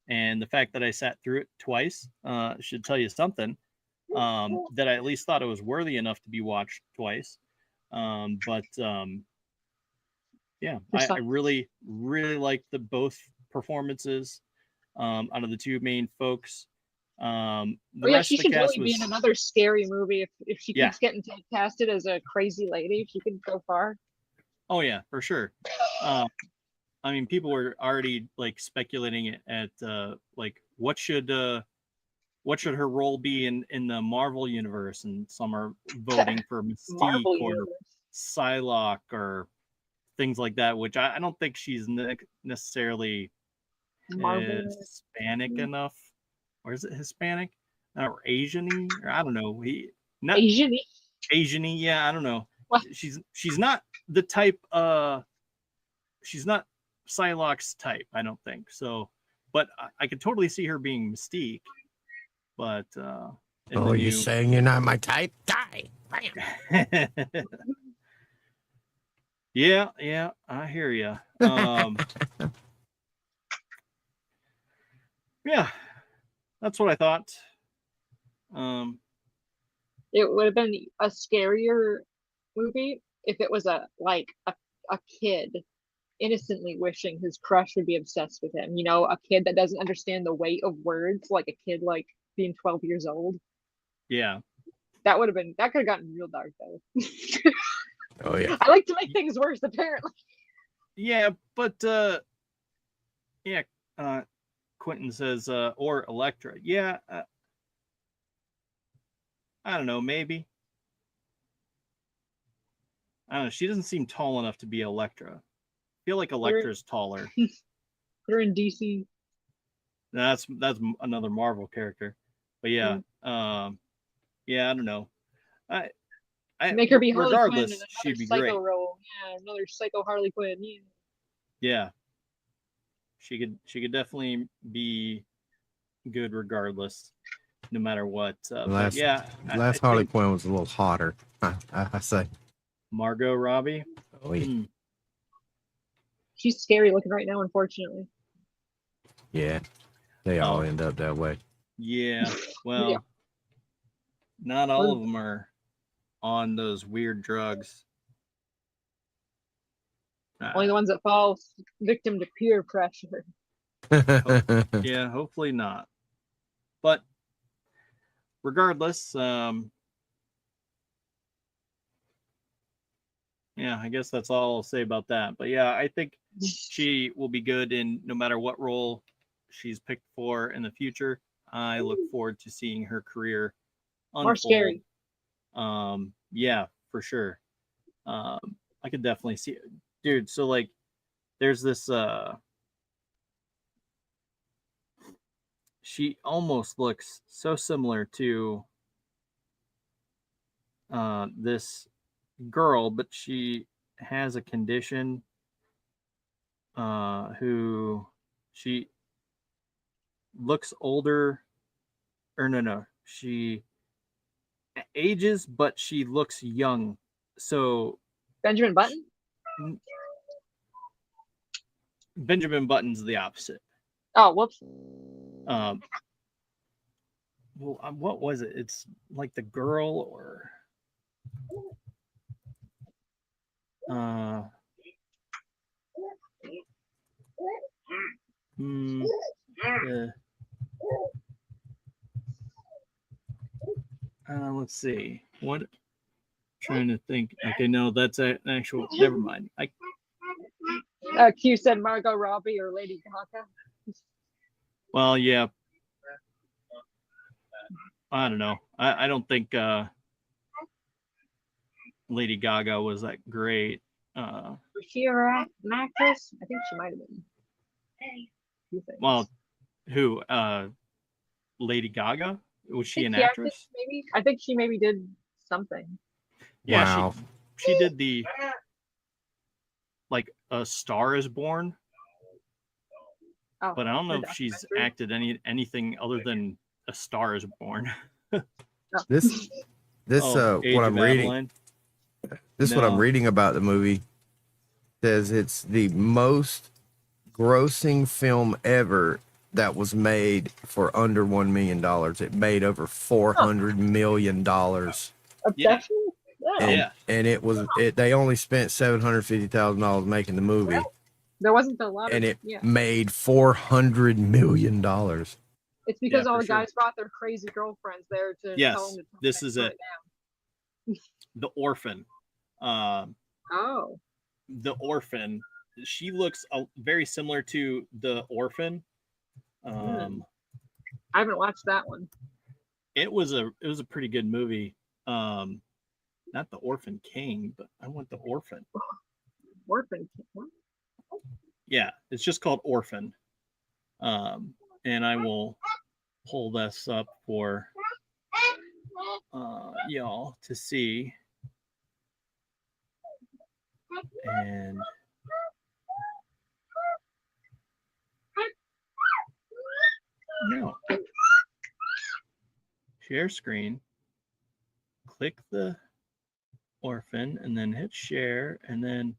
And the fact that I sat through it twice should tell you something. That I at least thought it was worthy enough to be watched twice. Yeah, I really, really liked both performances out of the two main folks. The rest she of the should cast really be in another scary movie if she keeps getting casted as a crazy lady. She could go far. Oh yeah, for sure. I mean, people were already like speculating at like what should her role be in the Marvel universe, and some are voting for Mystique or Psylocke or things like that, which I don't think she's necessarily Hispanic enough, or is it Hispanic or Asian-y? Or I don't know. Asian-y, yeah, I don't know. What? She's not the type. She's not Psylocke's type, I don't think so. But I could totally see her being Mystique. But you're saying you're not my type? Die! Yeah, I hear you. Yeah, that's what I thought. It would have been a scarier movie if it was a kid innocently wishing his crush would be obsessed with him. You know, a kid that doesn't understand the weight of words, like a kid like being 12 years old. Yeah. That could have gotten real dark though. Oh yeah. I like to make things worse, apparently. Yeah, but Quentin says or Elektra. Yeah. I don't know, maybe. I don't know. She doesn't seem tall enough to be Elektra. I feel like Elektra's taller. They're in DC. That's another Marvel character. But yeah, yeah, I don't know. I make her be regardless, Harley Quinn, she'd be psycho great. Role. Yeah, another psycho Harley Quinn. Yeah. She could definitely be good regardless, no matter what. Last Harley Quinn was a little hotter. I say. Margot Robbie. Oh yeah. She's scary looking right now, unfortunately. Yeah, they all end up that way. Yeah, well, not all of them are on those weird drugs. Only the ones that fall victim to peer pressure. Yeah, hopefully not. But regardless, yeah, I guess that's all I'll say about that. But yeah, I think she will be good in no matter what role she's picked for in the future. I look forward to seeing her career unfold. More scary. Yeah, for sure. I could definitely see it. Dude, so like there's this she almost looks so similar to this girl, but she has a condition who she looks older, or no, she ages, but she looks young. So Benjamin Button? Benjamin Button's the opposite. Oh, whoops. Well, what was it? It's like the girl or let's see. What? Trying to think. Okay, no, that's an actual. Never mind. Q said Margot Robbie or Lady Gaga. Well, yeah. I don't know. I don't think Lady Gaga was that great. Was she an actress? I think she might have been. Well, who? Lady Gaga? Was she an Yeah, actress? I think she maybe did something. Yeah, Wow. she did the like A Star Is Born. Oh, But I don't know the if she's documentary? acted anything other than A Star Is Born. This Age what of I'm reading. Adeline. What I'm No. reading about the movie says it's the most grossing film ever that was made for under $1 million. It made over $400 million. Obsession? Yeah. And they only spent $750,000 making the movie, There wasn't a lot of and it yeah. made $400 million. It's because Yeah, all for the guys brought their crazy girlfriends there to Yes, tell them to this is it. down. The Orphan. Oh. The Orphan. She looks very similar to The Orphan. I haven't watched that one. It was a pretty good movie. Not The Orphan King, but I want The Orphan. Orphan. What? Yeah, it's just called Orphan. And I will pull this up for y'all to see. And no. Share screen. Click the Orphan and then hit share, and then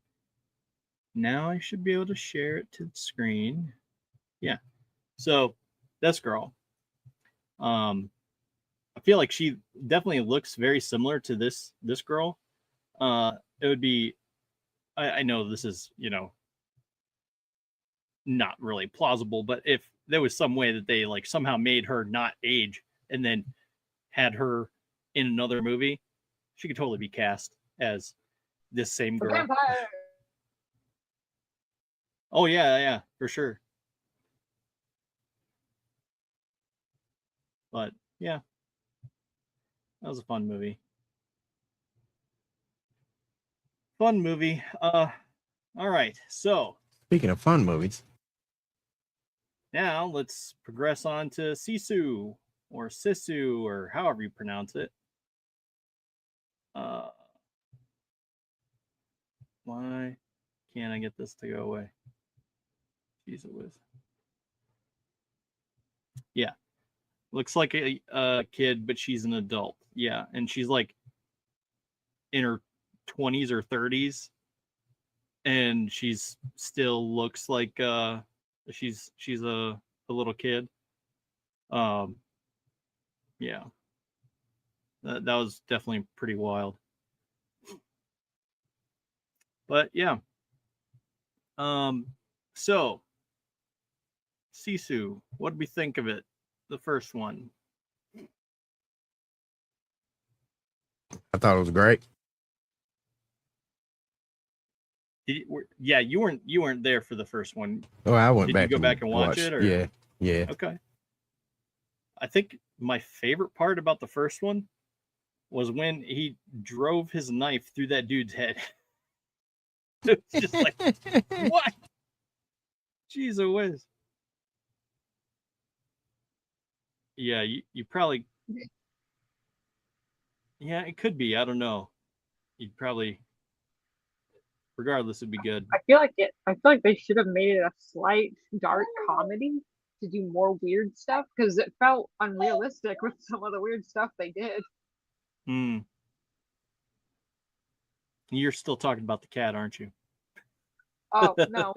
now I should be able to share it to the screen. Yeah. So this girl. I feel like she definitely looks very similar to this girl. It would be I know this is, not really plausible, but if there was some way that they like somehow made her not age and then had her in another movie, she could totally be cast as this same girl. Vampire. Oh yeah, for sure. But yeah, that was a fun movie. All right, so Speaking of fun movies, now let's progress on to SISU or SISU or however you pronounce it. Why can't I get this to go away? Jeez, it was. Yeah, looks like a kid, but she's an adult. Yeah, and she's like in her 20s or 30s, and she's still looks like she's a little kid. Yeah, that was definitely pretty wild. But yeah, so SISU, what did we think of it? The first one. I thought it was great. Yeah, you weren't there for the first one. Oh, I went Did back. you go back and watch it? Or? Yeah. Okay. I think my favorite part about the first one was when he drove his knife through that dude's head. It's just like, what? Jeez, whiz. Yeah, you probably. Yeah, it could be. I don't know. You'd probably, regardless, it'd be good. I feel like they should have made it a slight dark comedy to do more weird stuff because it felt unrealistic with some of the weird stuff they did. Hmm. You're still talking about the cat, aren't you? Oh no.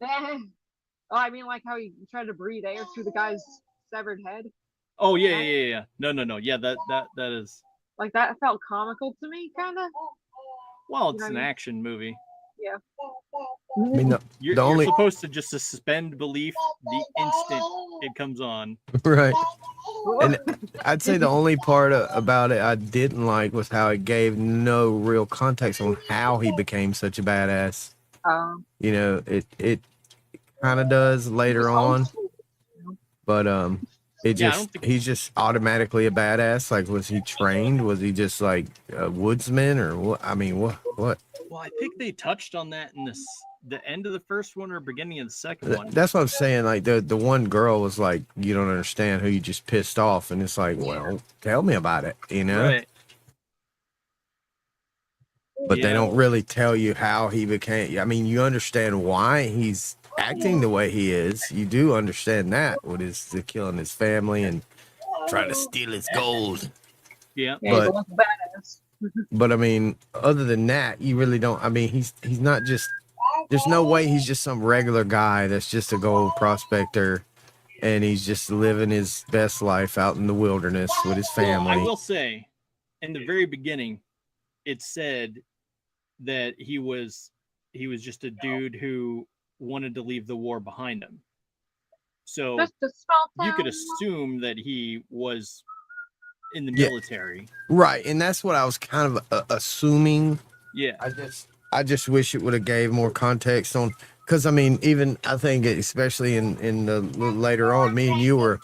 Oh, I mean like how he tried to breathe air through the guy's severed head. Oh yeah. No. Yeah, that is. Like that felt comical to me, kind of. Well, You it's know what an I mean? action movie. Yeah. I mean, You're only supposed to just suspend belief the instant it comes on. right. And I'd say the only part about it I didn't like was how it gave no real context on how he became such a badass. You know, it kind of does later on, but he's just automatically a badass. Like, was he trained? Was he just like a woodsman or what? I mean, what? Well, I think they touched on that in the end of the first one or beginning of the second one. That's what I'm saying. Like the one girl was like, you don't understand who you just pissed off, and it's like, well, tell me about it, you know? Right. But they don't really tell you how he became. I mean, you understand why he's acting the way he is. You do understand that with his killing his family and trying to steal his gold. Yeah. But I mean, other than that, you really don't. I mean, he's not just. There's no way he's just some regular guy that's just a gold prospector, and he's just living his best life out in the wilderness with his family. Well, I will say, in the very beginning, it said that he was just a dude who wanted to leave the war behind him. So you could assume that he was in the military. Right, and that's what I was kind of assuming. Yeah. I just wish it would have gave more context on, because I mean, even I think especially in the later on, me and you were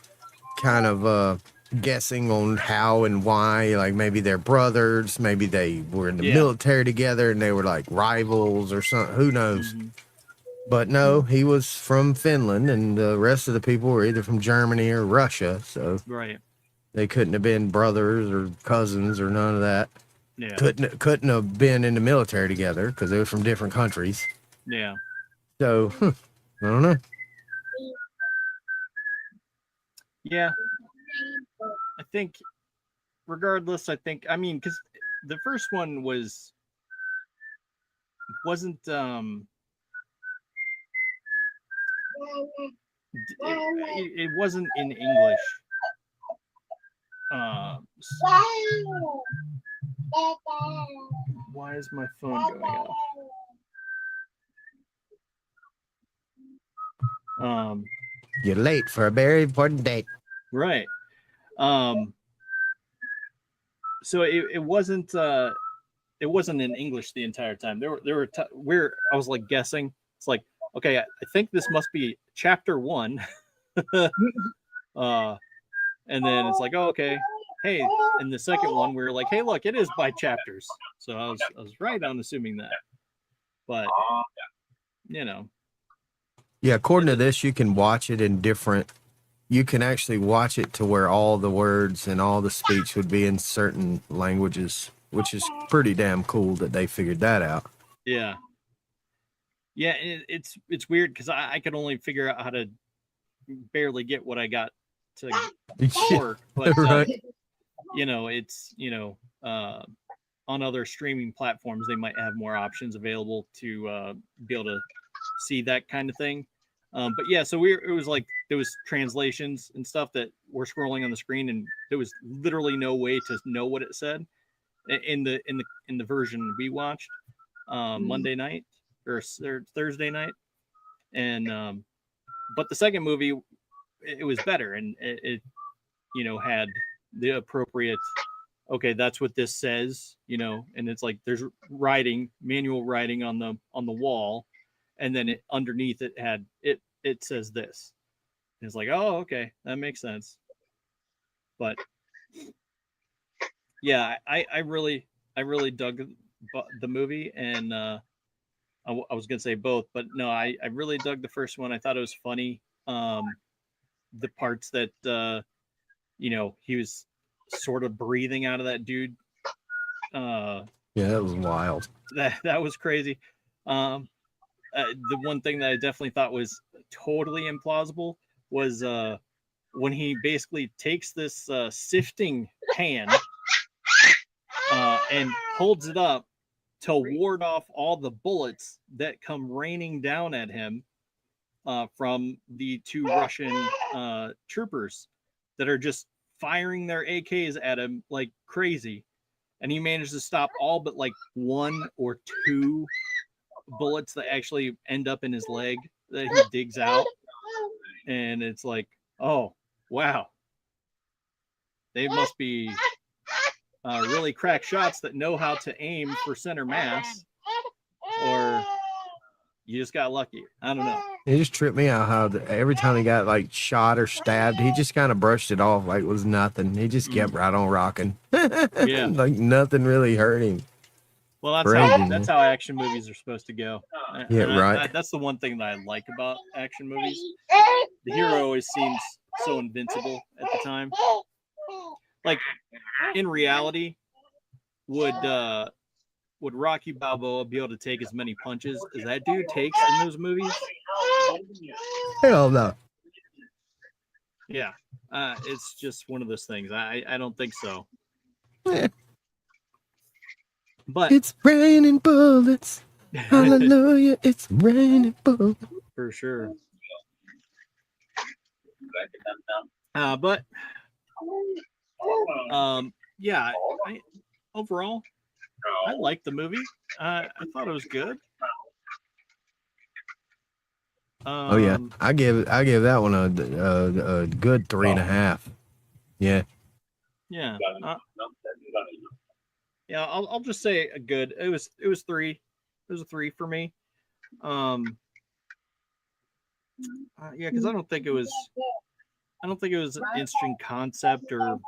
kind of guessing on how and why, like maybe they're brothers, maybe they were in the military together and they were like rivals or something, who knows. But no, he was from Finland and the rest of the people were either from Germany or Russia, so they couldn't have been brothers or cousins or none of that. Yeah. Couldn't have been in the military together because they were from different countries. Yeah. So I don't know. Yeah. I think regardless, I mean, because the first one wasn't it wasn't in English. Why is my phone going off? You're late for a very important date. Right. So it wasn't in English the entire time. I was like guessing. It's like, okay, I think this must be chapter 1. And then it's like, oh, okay. Hey, in the second one, we were like, hey, look, it is by chapters. So I was right on assuming that. But you know. Yeah, according to this, you can watch it in different. You can actually watch it to where all the words and all the speech would be in certain languages, which is pretty damn cool that they figured that out. Yeah. Yeah, it's weird because I could only figure out how to barely get what I got to work, but you know, it's on other streaming platforms they might have more options available to be able to see that kind of thing. But yeah, so it was like there was translations and stuff that were scrolling on the screen, and there was literally no way to know what it said in the version we watched Monday night or Thursday night, and but the second movie it was better, and it had the appropriate. Okay, that's what this says, and it's like there's manual writing on the wall, and then underneath it had it says this. And it's like, oh, okay, that makes sense. But yeah, I really dug the movie, and I was gonna say both, but no, I really dug the first one. I thought it was funny. The parts that he was sort of breathing out of that dude. Yeah, that was wild. That was crazy. The one thing that I definitely thought was totally implausible was when he basically takes this sifting pan and holds it up to ward off all the bullets that come raining down at him from the two Russian troopers that are just firing their AKs at him like crazy. And he managed to stop all but like 1 or 2 bullets that actually end up in his leg that he digs out. And it's like, oh, wow. They must be really crack shots that know how to aim for center mass, or you just got lucky. I don't know. It just tripped me out how every time he got like shot or stabbed, he just kind of brushed it off like it was nothing. He just kept right on rocking. Yeah. Like nothing really hurt him. Well, that's how action movies are supposed to go. Yeah, And right. that's the one thing that I like about action movies. The hero always seems so invincible at the time. Like in reality, would Rocky Balboa be able to take as many punches as that dude takes in those movies? Hell no. Yeah, it's just one of those things. I don't think so. Yeah. But It's raining bullets. Hallelujah, it's raining bullets. for sure. But yeah, overall, I liked the movie. I thought it was good. Oh yeah, I give that one a good 3.5. Yeah. Yeah. Yeah, I'll just say a good. It was 3. It was a 3 for me. Yeah, because I don't think it was an interesting concept or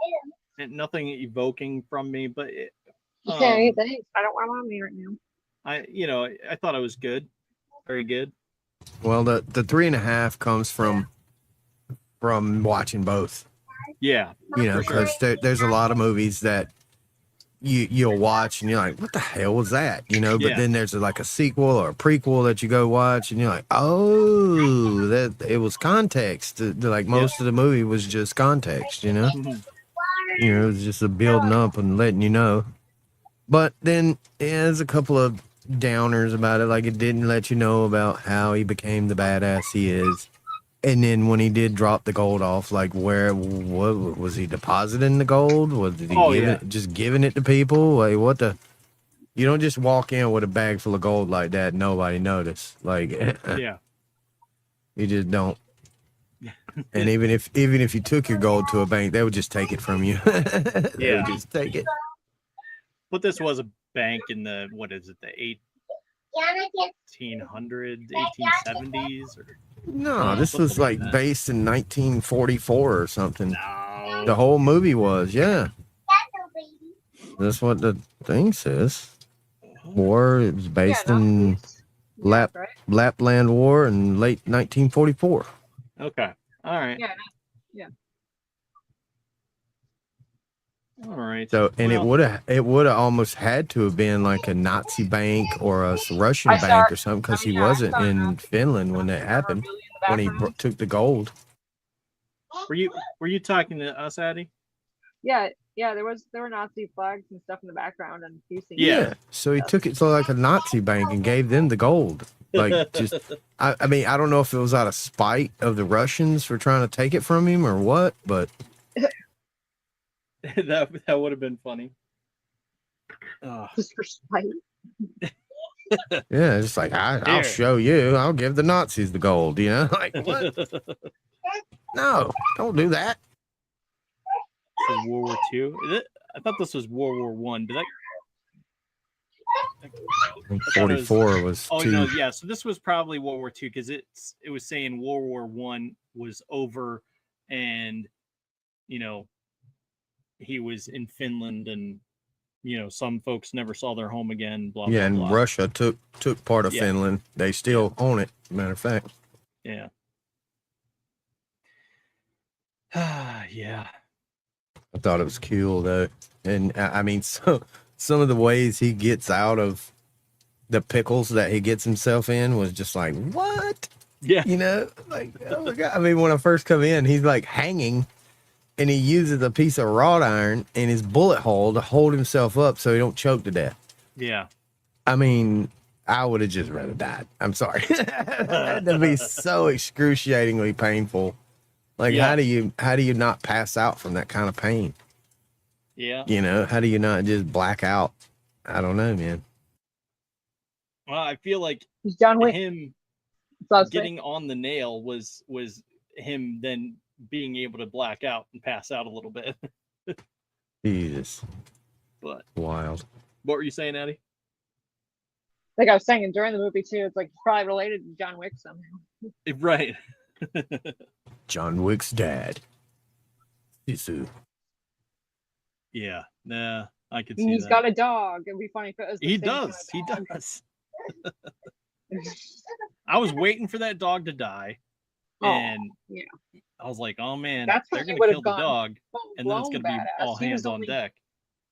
nothing evoking from me, but Okay, thanks. I don't want me right now. I thought it was good, very good. Well, the 3.5 comes from watching both. Yeah, Because there's a lot of movies that you'll watch and you're like, what the hell was that? But Yeah. then there's like a sequel or a prequel that you go watch and you're like, oh, that it was context. Like most of the movie was just context. Mhm. It was just a building up and letting you know. But then there's a couple of downers about it. Like it didn't let you know about how he became the badass he is. And then when he did drop the gold off, like what was he depositing the gold? Was he just giving it to people? Like what the? You don't just walk in with a bag full of gold like that and nobody notice. Like Yeah. You just don't. And even if you took your gold to a bank, they would just take it from you. They would just take it. But this was a bank in the the 1800s, 1870s, or No, this was like based in 1944 or something. no. The whole movie was, yeah. That's what the thing says. War. It was based in Lapland War in late 1944. Okay. All right. Yeah. All right. So, and it would have almost had to have been like a Nazi bank or a Russian bank or something, because he wasn't in Finland when that happened, when he took the gold. Were you talking to us, Addie? Yeah. There were Nazi flags and stuff in the background, and you see. Yeah. So he took it to like a Nazi bank and gave them the gold. Like just, I mean, I don't know if it was out of spite of the Russians for trying to take it from him or what, but. that would have been funny. Just for spite. Yeah, it's like I'll show you. I'll give the Nazis the gold. Like what? No, don't do that. This is World War II. I thought this was World War One, but that 44 was. Oh 2. no, yeah. So this was probably World War II, because it was saying World War One was over, and he was in Finland, and some folks never saw their home again. Blah blah. And blah. Russia took part of Finland. They still own it. Matter of fact. Yeah. Yeah. I thought it was cool though, and I mean, so some of the ways he gets out of the pickles that he gets himself in was just like, what? Yeah. You know, like, oh my God. I mean, when I first come in, he's like hanging, and he uses a piece of wrought iron in his bullet hole to hold himself up so he don't choke to death. Yeah. I mean, I would have just rather died. I'm sorry. That'd be so excruciatingly painful. Like, Yeah. how do you not pass out from that kind of pain? Yeah. You know, how do you not just black out? I don't know, man. Well, I feel like He's John Wick. him So I was getting on the nail was him then being able to black out and pass out a little bit. Jesus, But wild. what were you saying, Addie? like I was saying, during the movie too, it's like probably related to John Wick somehow. Right. John Wick's dad. SISU. Yeah. Nah, I could And see he's that. got a dog. It'd be funny if it was the He same kind does. of He dog. does. I was waiting for that dog to die, Oh, and yeah. I was like, "Oh man, That's they're when he gonna would kill have the gone dog, and then it's full-blown gonna be badass. all hands on deck."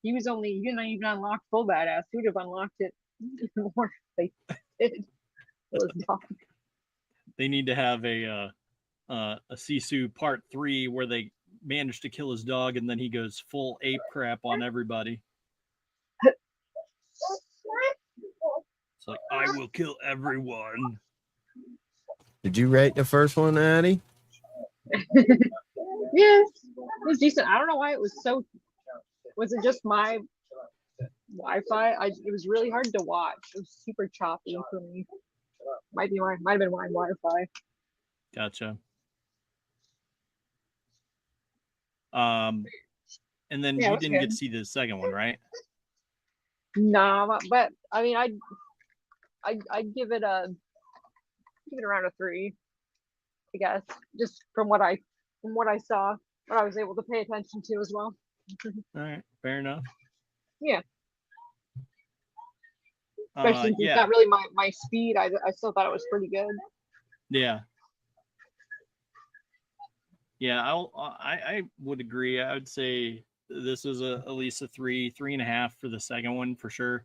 He was only, you didn't even unlock full badass. He would have unlocked it even more if they did. It was dog. They need to have a Sisu Part 3 where they manage to kill his dog, and then he goes full ape crap on everybody. It's like, I will kill everyone. Did you rate the first one, Addie? Yes, it was decent. I don't know why it was so. Was it just my Wi-Fi? It was really hard to watch. It was super choppy for me. Might have been my Wi-Fi. Gotcha. And then Yeah, it you was didn't get good. to see the second one, right? Nah, but I mean, I'd give it around a 3, I guess, just from what I saw, what I was able to pay attention to as well. All right, fair enough. Yeah. Especially since it's Yeah, not really my speed. I still thought it was pretty good. yeah, yeah. I would agree. I would say this is at least a 3.5 for the second one for sure.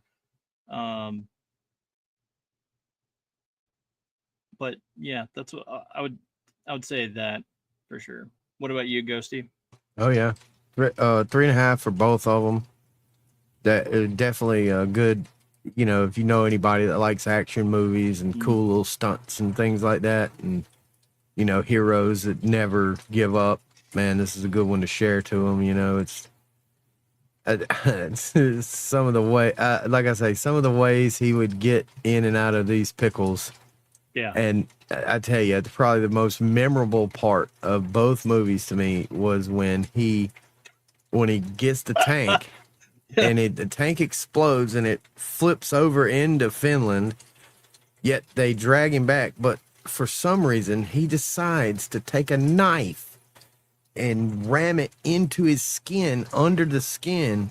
But yeah, that's what I would say that for sure. What about you, Ghosty? Oh yeah, 3.5 for both of them. That definitely a good. You know, if you know anybody that likes action movies and cool little stunts and things like that, and you know, heroes that never give up, man, this is a good one to share to them. You know, it's some of the way, like I say, some of the ways he would get in and out of these pickles. Yeah. And I tell you, probably the most memorable part of both movies to me was when he gets the tank and the tank explodes and it flips over into Finland, yet they drag him back. But for some reason, he decides to take a knife and ram it into his skin, under the skin,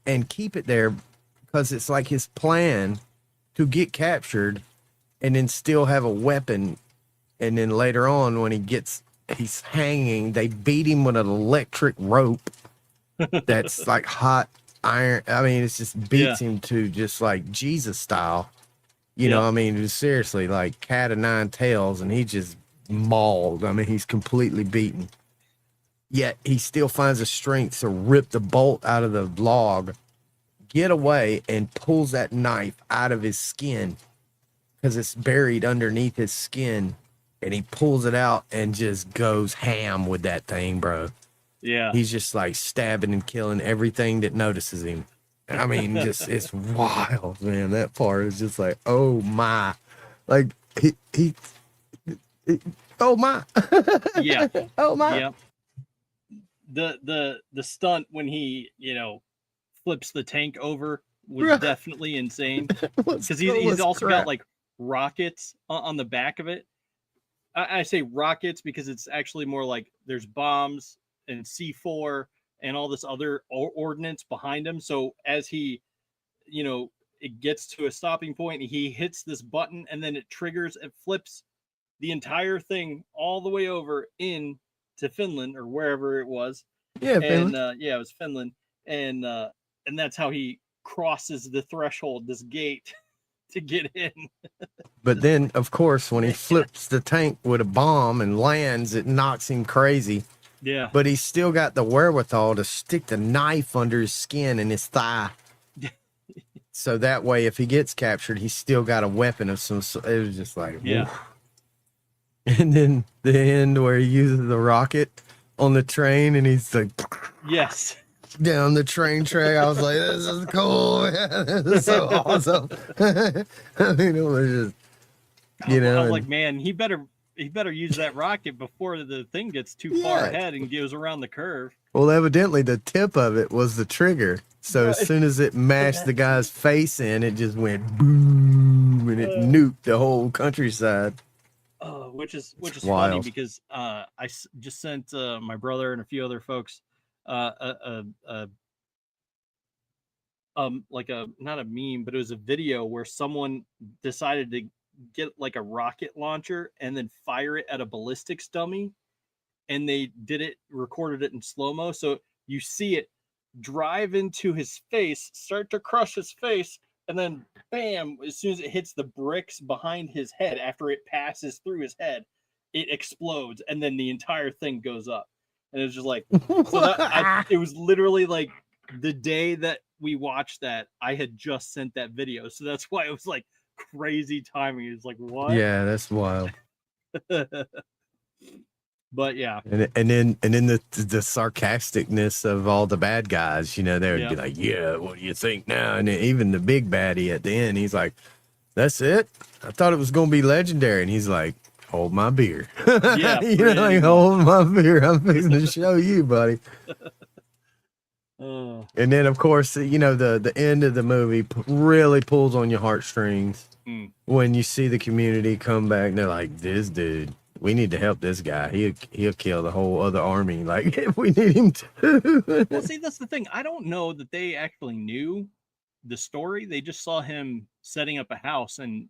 and keep it there because it's like his plan to get captured and then still have a weapon. And then later on, when he's hanging, they beat him with an electric rope that's like hot iron. I mean, it just beats him to just like Jesus style. You know, I mean, seriously, like cat of nine tails, and he just mauled. I mean, he's completely beaten. Yet he still finds the strength to rip the bolt out of the log, get away, and pulls that knife out of his skin because it's buried underneath his skin. And he pulls it out and just goes ham with that thing, bro. Yeah. He's just like stabbing and killing everything that notices him. I mean, just it's wild, man. That part is just like, oh my, like he oh my, Yeah. oh my. Yeah. The stunt when he flips the tank over was definitely insane because he's also got like rockets on the back of it. I say rockets because it's actually more like there's bombs and C4 and all this other ordnance behind him. So as he, it gets to a stopping point, he hits this button and then it triggers, it flips the entire thing all the way over in to Finland or wherever it was. Yeah, And Finland. yeah, it was Finland, and that's how he crosses the threshold, this gate, to get in. But then, of course, when he flips the tank with a bomb and lands, it knocks him crazy. Yeah. But he's still got the wherewithal to stick the knife under his skin and his thigh. So that way, if he gets captured, he's still got a weapon of some sort. It was just like, Yeah. oof. And then the end where he uses the rocket on the train and he's like, Yes. down the train track. I was like, this is cool, man. This is so awesome. I mean, it was just, you know. I'm like, man, he better use that rocket before the thing gets too far ahead and goes around the curve. Well, evidently the tip of it was the trigger. So as soon as it mashed the guy's face in, it just went boom and it nuked the whole countryside. Which is funny wild. because just sent my brother and a few other folks like a, not a meme, but it was a video where someone decided to get like a rocket launcher and then fire it at a ballistics dummy, and they recorded it in slow-mo, so you see it drive into his face, start to crush his face, and then bam, as soon as it hits the bricks behind his head, after it passes through his head, it explodes, and then the entire thing goes up. And it was just like, so it was literally like the day that we watched that, I had just sent that video, so that's why it was like crazy timing. It was like, what? Yeah, that's wild. But yeah, and then the sarcasticness of all the bad guys, you know, they would be like, yeah, what do you think now? And then even the big baddie at the end, he's like, that's it? I thought it was going to be legendary. And he's like, hold my beer. Yeah, you know, like, hold my beer. I'm fixing to show you, buddy. And then, of course, you know, the end of the movie really pulls on your heartstrings when you see the community come back and they're like, this dude, we need to help this guy. He'll kill the whole other army. Like, if we need him to. Well, see, that's the thing. I don't know that they actually knew the story. They just saw him setting up a house and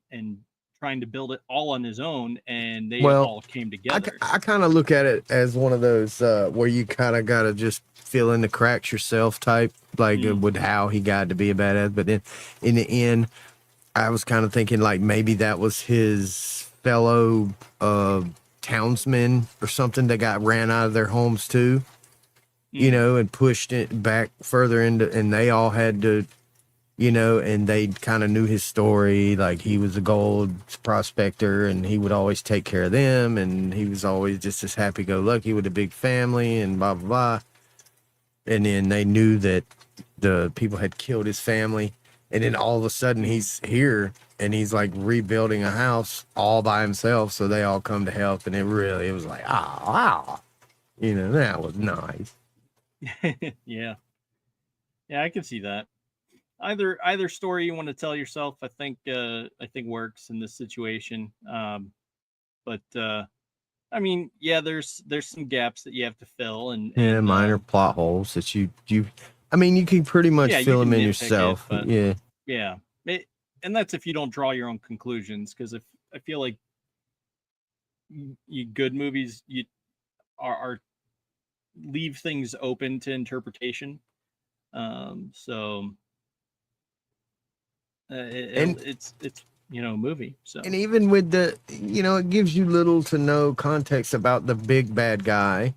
trying to build it all on his own, and they all came together. I kind of look at it as one of those where you kind of got to just fill in the cracks yourself type, like with how he got to be a badass. But then in the end, I was kind of thinking like maybe that was his fellow townsmen or something that got ran out of their homes too, you know, and pushed it back further into, and they all had to, you know, and they kind of knew his story. Like he was a gold prospector and he would always take care of them. And he was always just as happy-go-lucky with a big family and blah, blah, blah. And then they knew that the people had killed his family. And then all of a sudden he's here and he's like rebuilding a house all by himself. So they all come to help. And it was like, oh, wow. You know, that was nice. Yeah. Yeah, I can see that. Either story you want to tell yourself, I think works in this situation. But I mean, yeah, there's some gaps that you have to fill, and minor plot holes that you I mean, you can pretty much fill them in yourself. Yeah. And that's if you don't draw your own conclusions, because if I feel like you good movies are leave things open to interpretation. So it's you know, a movie. So, and even with the, you know, it gives you little to no context about the big bad guy,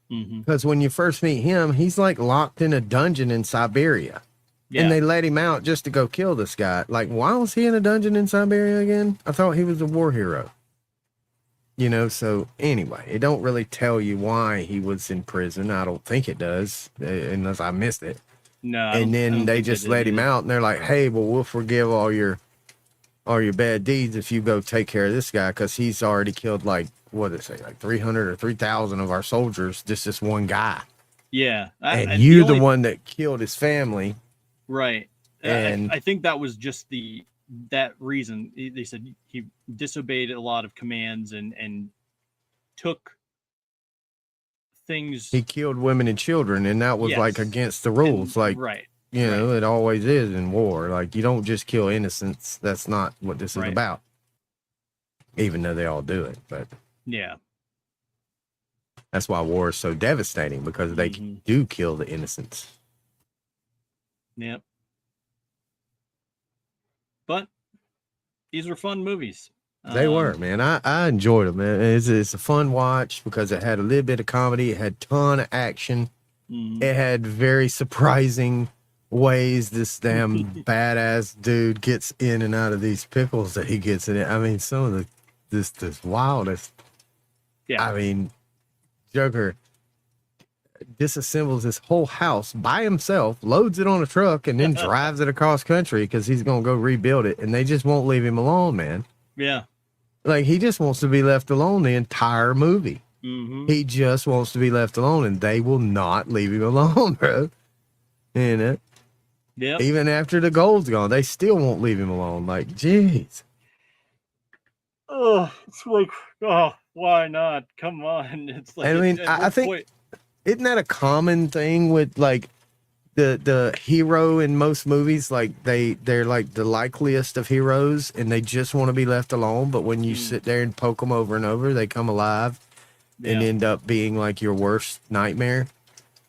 because when you first meet him, he's like locked in a dungeon in Siberia, and they let him out just to go kill this guy. Like, why was he in a dungeon in Siberia again? I thought he was a war hero. You know, so anyway, it don't really tell you why he was in prison. I don't think it does, unless I missed it. No. And then they just let him out, and they're like, "Hey, well, we'll forgive all your bad deeds if you go take care of this guy, because he's already killed like, what did it say, like 300 or 3,000 of our soldiers. Just this one guy." Yeah, and you're the one that killed his family, right? And I think that was just that reason. They said he disobeyed a lot of commands and took things. He killed women and children, and that was like against the rules. Like, right. You know, it always is in war. Like, you don't just kill innocents. That's not what this is about. Even though they all do it, but yeah. That's why war is so devastating, because they do kill the innocents. Yep. But these were fun movies. They were, man. I enjoyed them, man. It's a fun watch because it had a little bit of comedy. It had a ton of action. It had very surprising ways this damn badass dude gets in and out of these pickles that he gets in it. I mean, some of this wildest. Yeah. I mean, Joker disassembles his whole house by himself, loads it on a truck, and then drives it across country because he's gonna go rebuild it, and they just won't leave him alone, man. Yeah. Like, he just wants to be left alone the entire movie. He just wants to be left alone, and they will not leave him alone, bro. You know? Yeah. Even after the gold's gone, they still won't leave him alone. Like, jeez. Oh, it's like, oh, why not? Come on. It's like, I mean, I think, isn't that a common thing with, like, the hero in most movies? Like, they're like the likeliest of heroes, and they just want to be left alone. But when you sit there and poke them over and over, they come alive and end up being like your worst nightmare.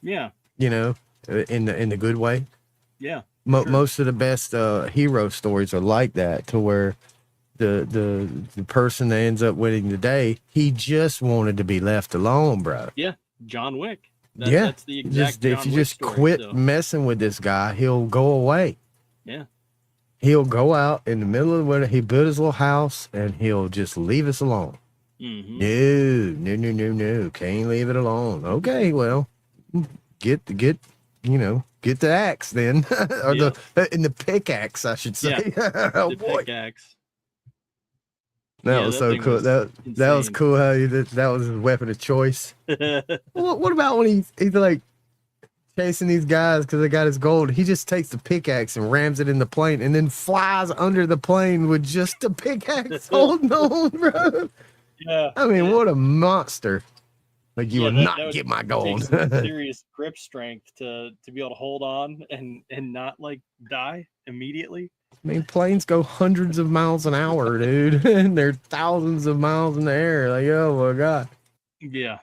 Yeah. You know, in the good way. Yeah. Most of the best hero stories are like that, to where the person that ends up winning the day, he just wanted to be left alone, bro. Yeah. John Wick. That's the exact if you just quit messing with this guy, he'll go away. Yeah. He'll go out in the middle of the winter, he built his little house, and he'll just leave us alone. No, can't leave it alone. Okay, well, get the axe then. Or the pickaxe, I should say. The pickaxe. That was so cool. That was cool how that was his weapon of choice. What about when he's like chasing these guys because they got his gold? He just takes the pickaxe and rams it in the plane, and then flies under the plane with just the pickaxe holding on, bro. Yeah. I mean, what a monster. Like, you will not get my gold. Serious grip strength to be able to hold on and not like die immediately. I mean, planes go hundreds of miles an hour, dude, and they're thousands of miles in the air. Like, oh my god. Yeah.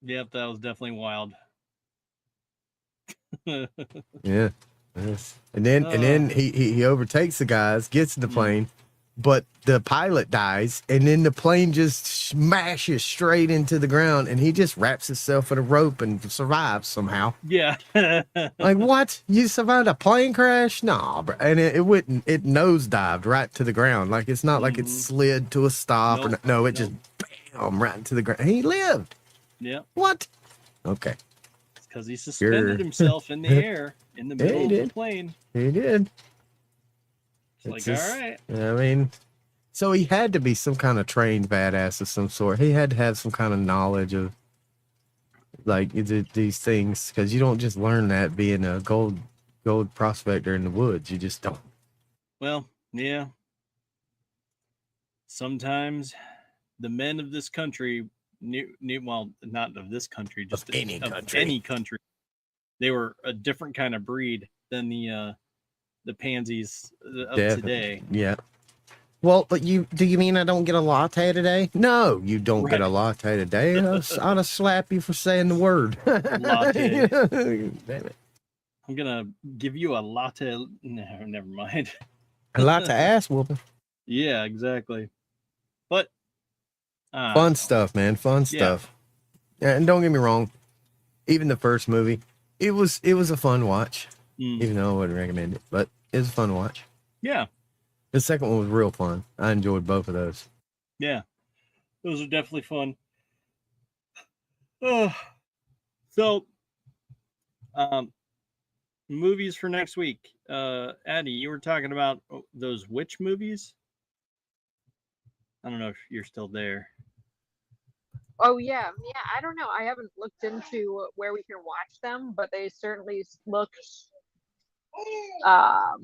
Yep, that was definitely wild. Yeah. Yes. And then he overtakes the guys, gets in the plane, but the pilot dies, and then the plane just smashes straight into the ground, and he just wraps himself in a rope and survives somehow. Yeah. Like, what? You survived a plane crash? Nah, bro. And it nosedived right to the ground. Like, it's not like it slid to a stop. Nope, just bam, right into the ground. He lived. Yeah. What? Okay. It's because he suspended himself in the air in the middle of the plane. He did. It's like, all right. I mean, so he had to be some kind of trained badass of some sort. He had to have some kind of knowledge of, like, these things, because you don't just learn that being a gold prospector in the woods. You just don't. Well, yeah. Sometimes the men of this country well, not of this country, just of any country. They were a different kind of breed than the pansies of today. Yeah. Well, but do you mean I don't get a latte today? No, you don't get a latte today. I'll slap you for saying the word. Latte. Damn it. I'm gonna give you a latte. No, never mind. A latte ass whooping. Yeah, exactly. But fun stuff, man. Fun stuff. Yeah, and don't get me wrong, even the first movie, it was a fun watch. Even though I wouldn't recommend it, but it was a fun watch. Yeah. The second one was real fun. I enjoyed both of those. Yeah. Those are definitely fun. So, movies for next week. Addie, you were talking about those witch movies. I don't know if you're still there. Oh yeah. I don't know. I haven't looked into where we can watch them, but they certainly look. I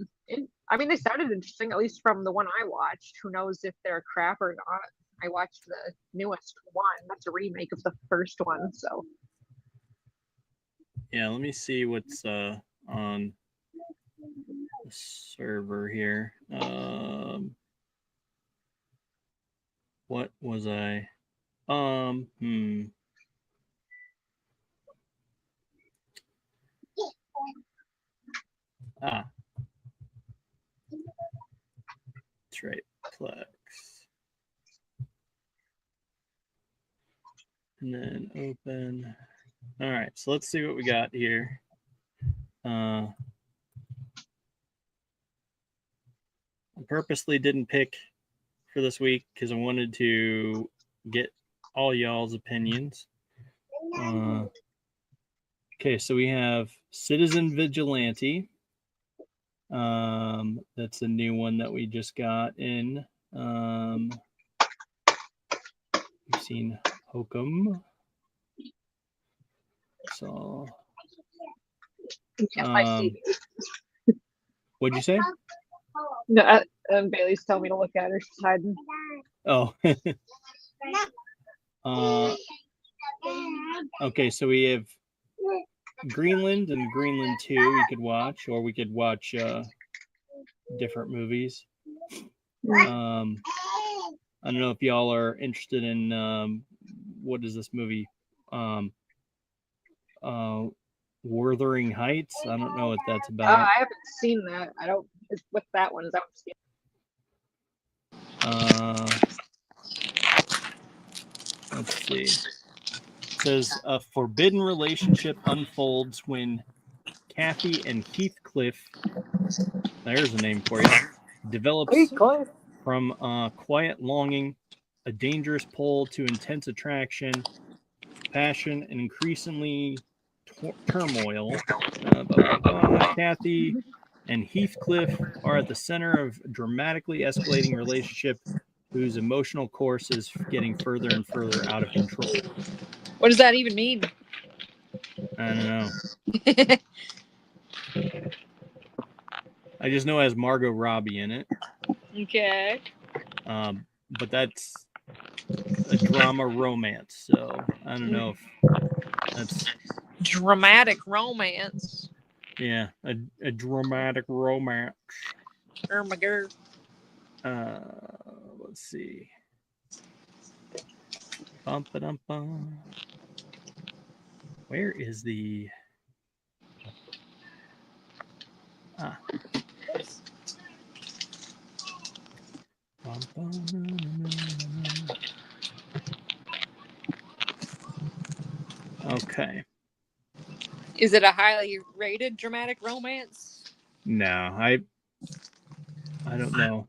mean, they sounded interesting, at least from the one I watched. Who knows if they're crap or not? I watched the newest one. That's a remake of the first one. So. Yeah, let me see what's on the server here. What was I? Hmm. Ah. That's right. Plex. And then open. All right, so let's see what we got here. I purposely didn't pick for this week because I wanted to get all y'all's opinions. Okay, so we have Citizen Vigilante. That's a new one that we just got in. We've seen Hokum. So, I see. What'd you say? No, Bailey's telling me to look at her. She's hiding. Oh. Okay, so we have Greenland and Greenland 2 we could watch, or we could watch different movies. I don't know if y'all are interested in what is this movie? Wuthering Heights. I don't know what that's about. I haven't seen that. I don't. With that one, is that Let's see. It says a forbidden relationship unfolds when Kathy and Heathcliff, there's a name for you, develops from quiet longing, a dangerous pull to intense attraction, passion, and increasingly turmoil. Kathy and Heathcliff are at the center of a dramatically escalating relationship whose emotional course is getting further and further out of control. What does that even mean? I don't know. I just know it has Margot Robbie in it. Okay. But that's a drama romance, so I don't know if that's dramatic romance. Yeah, a dramatic romance. Oh my god. Let's see. Bum ba bum. Where is the Okay. Is it a highly rated dramatic romance? No, I don't know.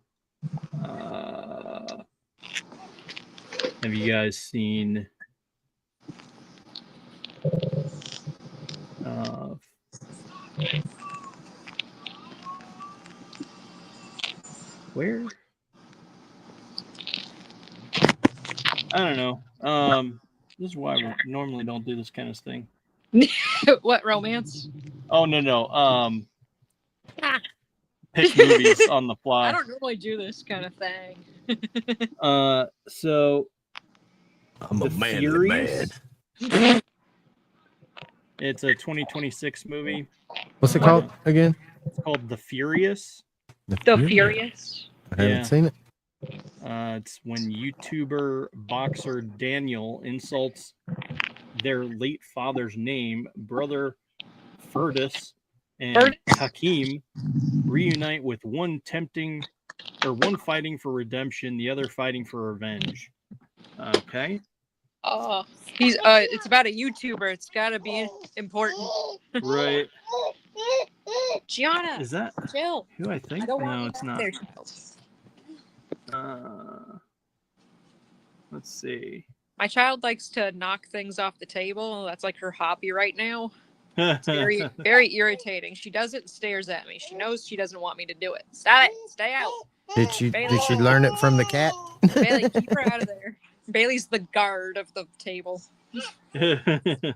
Have you guys seen where? I don't know. This is why we normally don't do this kind of thing. What romance? Oh no. Pick movies on the fly. I don't normally do this kind of thing. So I'm a manly man. It's a 2026 movie. What's it called again? It's called The Furious. The Furious? I haven't seen it. It's when YouTuber boxer Daniel insults their late father's name, brother Ferdus and Hakeem reunite with one fighting for redemption, the other fighting for revenge. Okay. He's it's about a YouTuber. It's got to be important. Right. Gianna, is that chill. Who I think? No, it's not. There, let's see. My child likes to knock things off the table. That's like her hobby right now. It's very, very irritating. She does it and stares at me. She knows she doesn't want me to do it. Stop it. Stay out. Did she learn it from the cat? Bailey, keep her out of there. Bailey's the guard of the table. The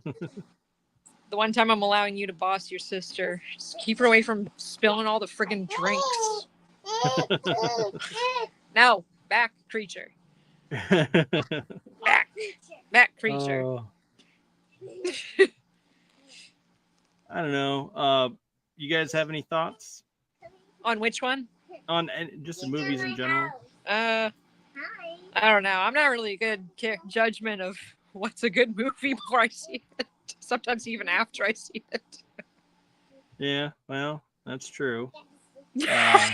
one time I'm allowing you to boss your sister, just keep her away from spilling all the friggin' drinks. No, back, creature. Back, creature. I don't know. You guys have any thoughts on which one? On just the movies in general. I don't know. I'm not really a good judgment of what's a good movie before I see it. Sometimes even after I see it. Yeah, well, that's true. Yeah.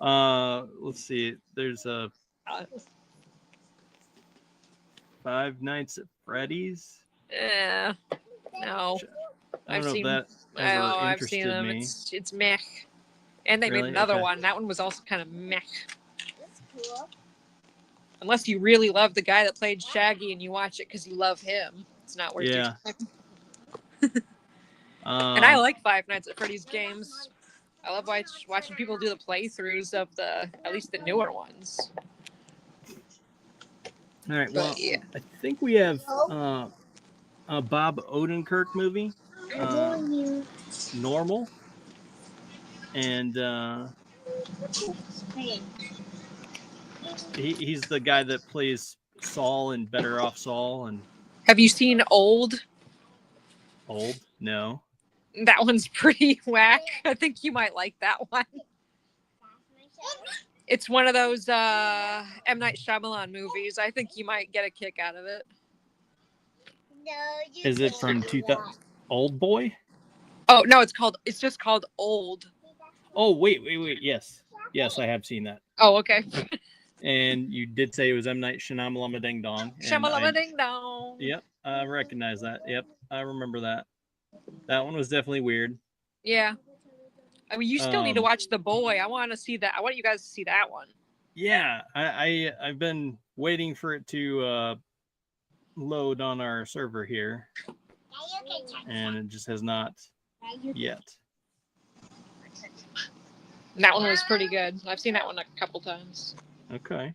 Let's see. There's a Five Nights at Freddy's. Yeah. No. I don't know if that ever I've interested seen them. me. It's meh. And they made Really? another Okay. one. That one was also kind of meh. Unless you really love the guy that played Shaggy and you watch it because you love him, it's not worth your Yeah. time. And I like Five Nights at Freddy's games. I love watching people do the playthroughs of at least the newer ones. All right. Well, Yeah. I think we have a Bob Odenkirk movie, Normal, and he's the guy that plays Saul in Better Off Saul and Have you seen Old? Old. No. That one's pretty whack. I think you might like that one. It's one of those M. Night Shyamalan movies. I think you might get a kick out of it. Is it from 2000? Old Boy? Oh no, it's just called Old. Oh wait. Yes, I have seen that. Oh okay. And you did say it was M. Night Shyamalan Ding Dong. Shamalama Ding Dong. Yep, I recognize that. Yep, I remember that. That one was definitely weird. Yeah. I mean, you still need to watch The Boy. I want to see that. I want you guys to see that one. Yeah, I've been waiting for it to load on our server here, and it just has not yet. That one was pretty good. I've seen that one a couple times. Okay.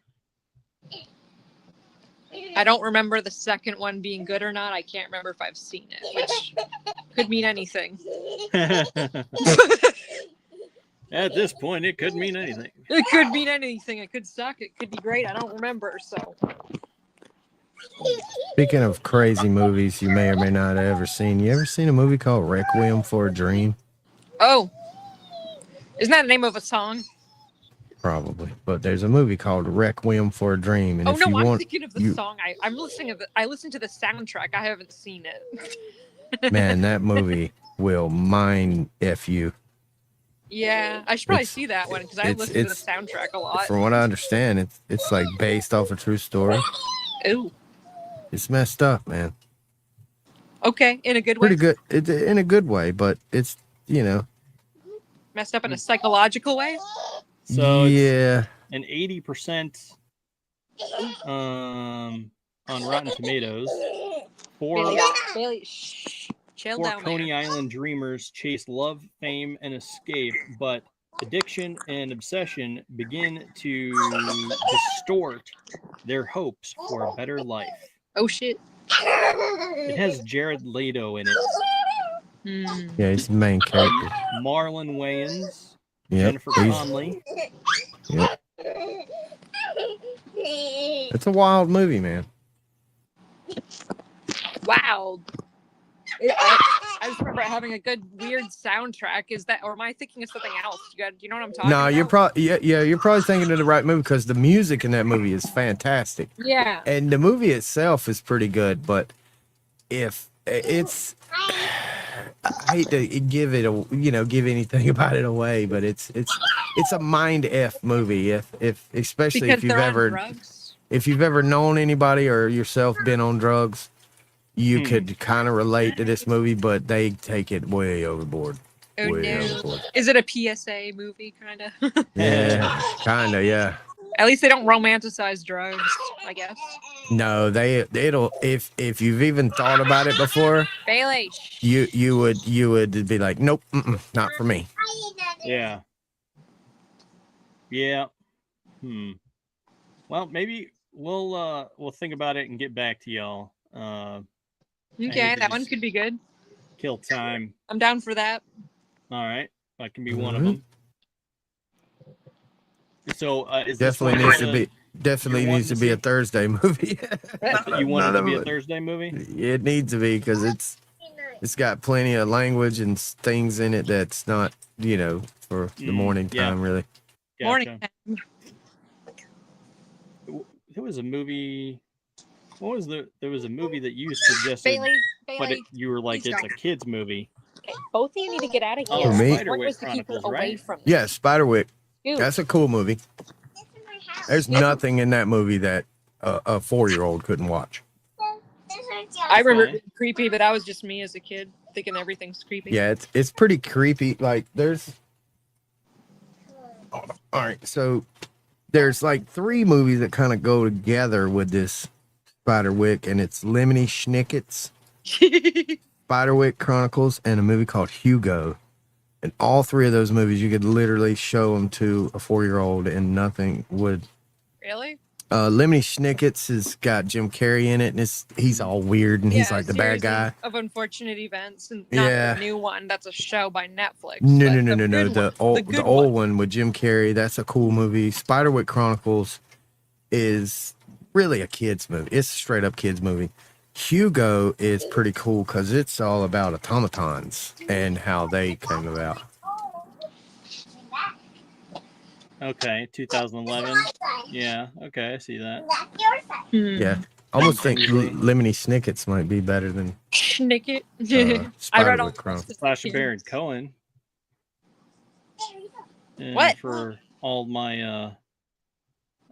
I don't remember the second one being good or not. I can't remember if I've seen it, which could mean anything. At this point, it could mean anything. It could mean anything. It could suck. It could be great. I don't remember. So. Speaking of crazy movies you may or may not have ever seen, you ever seen a movie called Requiem for a Dream? Oh. Isn't that the name of a song? Probably, but there's a movie called Requiem for a Dream, and Oh if no, you I'm want, thinking of the song. I listened to the soundtrack. I haven't seen it. man, that movie will mind F you. Yeah, I should probably see that one because I listen to the soundtrack a lot. From what I understand, it's like based off a true story. Ooh. It's messed up, man. Okay, in a good way. Pretty good, in a good way, but it's Messed up in a psychological way. So yeah, an 80% on Rotten Tomatoes. Bailey, shh. Chill Four down Coney there. Island dreamers chase love, fame, and escape, but addiction and obsession begin to distort their hopes for a better life. Oh shit. It has Jared Leto in it. yeah, he's the main character. Marlon Wayans, Yep, Jennifer Connelly. Yep. It's a wild movie, man. Wow. I just remember having a good weird soundtrack. Is that, or am I thinking of something else? Do you know what I'm talking about? No, you're probably you're probably thinking of the right movie because the music in that movie is fantastic. Yeah. And the movie itself is pretty good, but if it's, I hate to give anything about it away, but it's a mind F movie. If especially Because if you've ever known anybody or yourself been on drugs, you could kind of relate to this movie, but they take it way overboard. Oh Way no. overboard. Is it a PSA movie, kind of? Yeah, kind of, yeah. At least they don't romanticize drugs, I guess. No, it'll if you've even thought about it before, Bailey. you would be like, nope, not for me. Yeah. Yeah. Well, maybe we'll think about it and get back to y'all. Okay, that one could be good. Kill time. I'm down for that. All right, that can be one of them. So is Definitely needs to be a Thursday movie. You want it to be a Thursday movie? It needs to be because it's got plenty of language and things in it that's not for the morning time really. Gotcha. Morning time. there was a movie. There was a movie that you suggested, Bailey, but you were like, please it's don't. a kids movie. Okay, both of you need to get out of Oh, here. For me? One Spiderwick was to keep her Chronicles, away right? from Yeah, Spiderwick. Scoot. That's a cool movie. This is my house. There's nothing in that movie that a 4-year-old couldn't watch. This is I remember Okay. it being creepy, but that was just me as a kid thinking everything's creepy. Yeah, it's pretty creepy. Like there's all right, so there's like 3 movies that kind of go together with this Spiderwick, and it's Lemony Snicket's Spiderwick Chronicles and a movie called Hugo. And all 3 of those movies, you could literally show them to a 4-year-old and nothing would. Really? Lemony Snicket's has got Jim Carrey in it, and he's all weird, and he's Yeah, like the series bad guy. of unfortunate events, and not Yeah. the new one. That's a show by Netflix. No. but the The good old one. one with Jim Carrey. That's a cool movie. Spiderwick Chronicles is really a kids movie. It's a straight up kids movie. Hugo is pretty cool because it's all about automatons and how they came about. Okay, 2011. Yeah. Okay, I see that. That's your side. Hmm. Yeah, I almost think Usually- Lemony Snicket's might be better than Schnicket. I read all Spiderwick Chronicles. the Sasha Baron Cohen. There you go. And What? for all my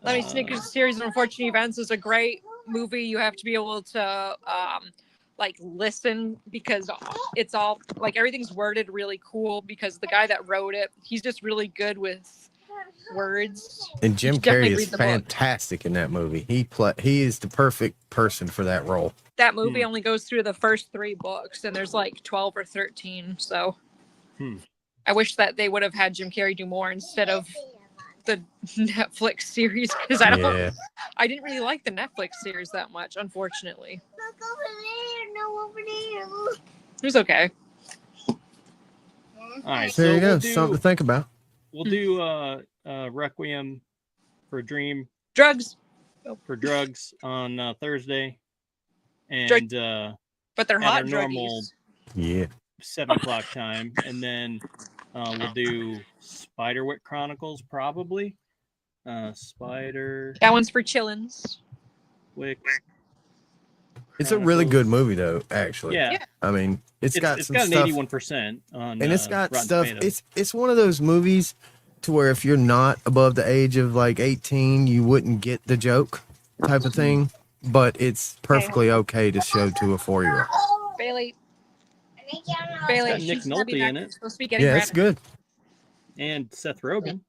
Lemony Snicket's series of unfortunate events is a great movie. You have to be able to like listen because it's all like everything's worded really cool because the guy that wrote it, he's just really good with words. And Jim You should definitely Carrey is read the book. fantastic in that movie. He is the perfect person for that role. That movie only goes through the first 3 books and there's like 12 or 13. So I wish that they would have had Jim Carrey do more instead of the Netflix series because Yeah. I didn't really like the Netflix series that much, unfortunately. Look over there. No, over there. It was okay. all right, So there you go. we'll Something to think about. we'll do Requiem for a Dream Drugs, for Drugs on Thursday, and Drug- but they're At hot our normal- druggies. Yeah. 7 o'clock time, and then we'll do Spiderwick Chronicles probably. Spiderwick. That one's for chillins. It's a really good movie though, actually. Yeah, Yeah. I mean, it's got it's some got an stuff 81% on, and it's got Rotten stuff. Tomatoes. It's one of those movies to where if you're not above the age of like 18, you wouldn't get the joke type of thing. But it's perfectly okay to show to a 4-year-old. Bailey, got Bailey, Nick she's gonna be Nolte back. in it. Supposed to be getting Yeah, ready. it's good. And Seth Rogen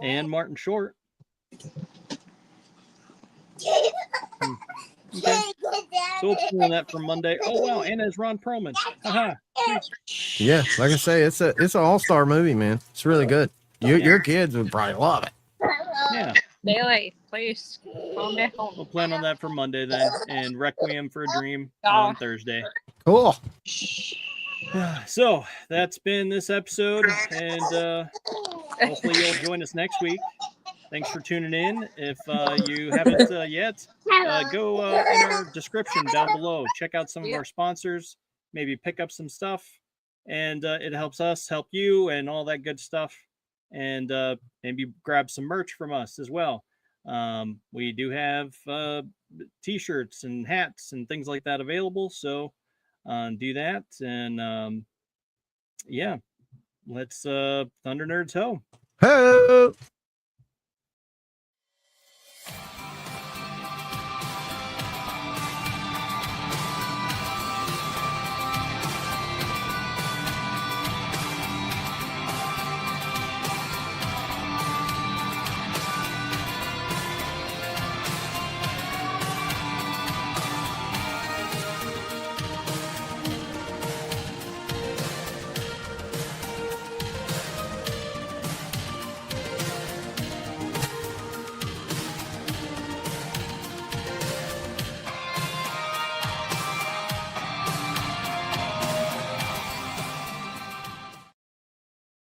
and Martin Short. Okay, so we'll plan that for Monday. Oh wow, and as Ron Perlman. Haha. Yeah, like I say, it's an all-star movie, man. It's really good. Your kids would probably love it. Yeah, Bailey, please calm down. we'll plan on that for Monday then, and Requiem for a Dream on Thursday. Cool. So that's been this episode, and hopefully you'll join us next week. Thanks for tuning in. If you haven't yet, go in our description down below. Check out some of our sponsors. Maybe pick up some stuff, and it helps us help you and all that good stuff. And maybe grab some merch from us as well. We do have t-shirts and hats and things like that available. So do that. And yeah, let's Thunder Nerds ho. Hey.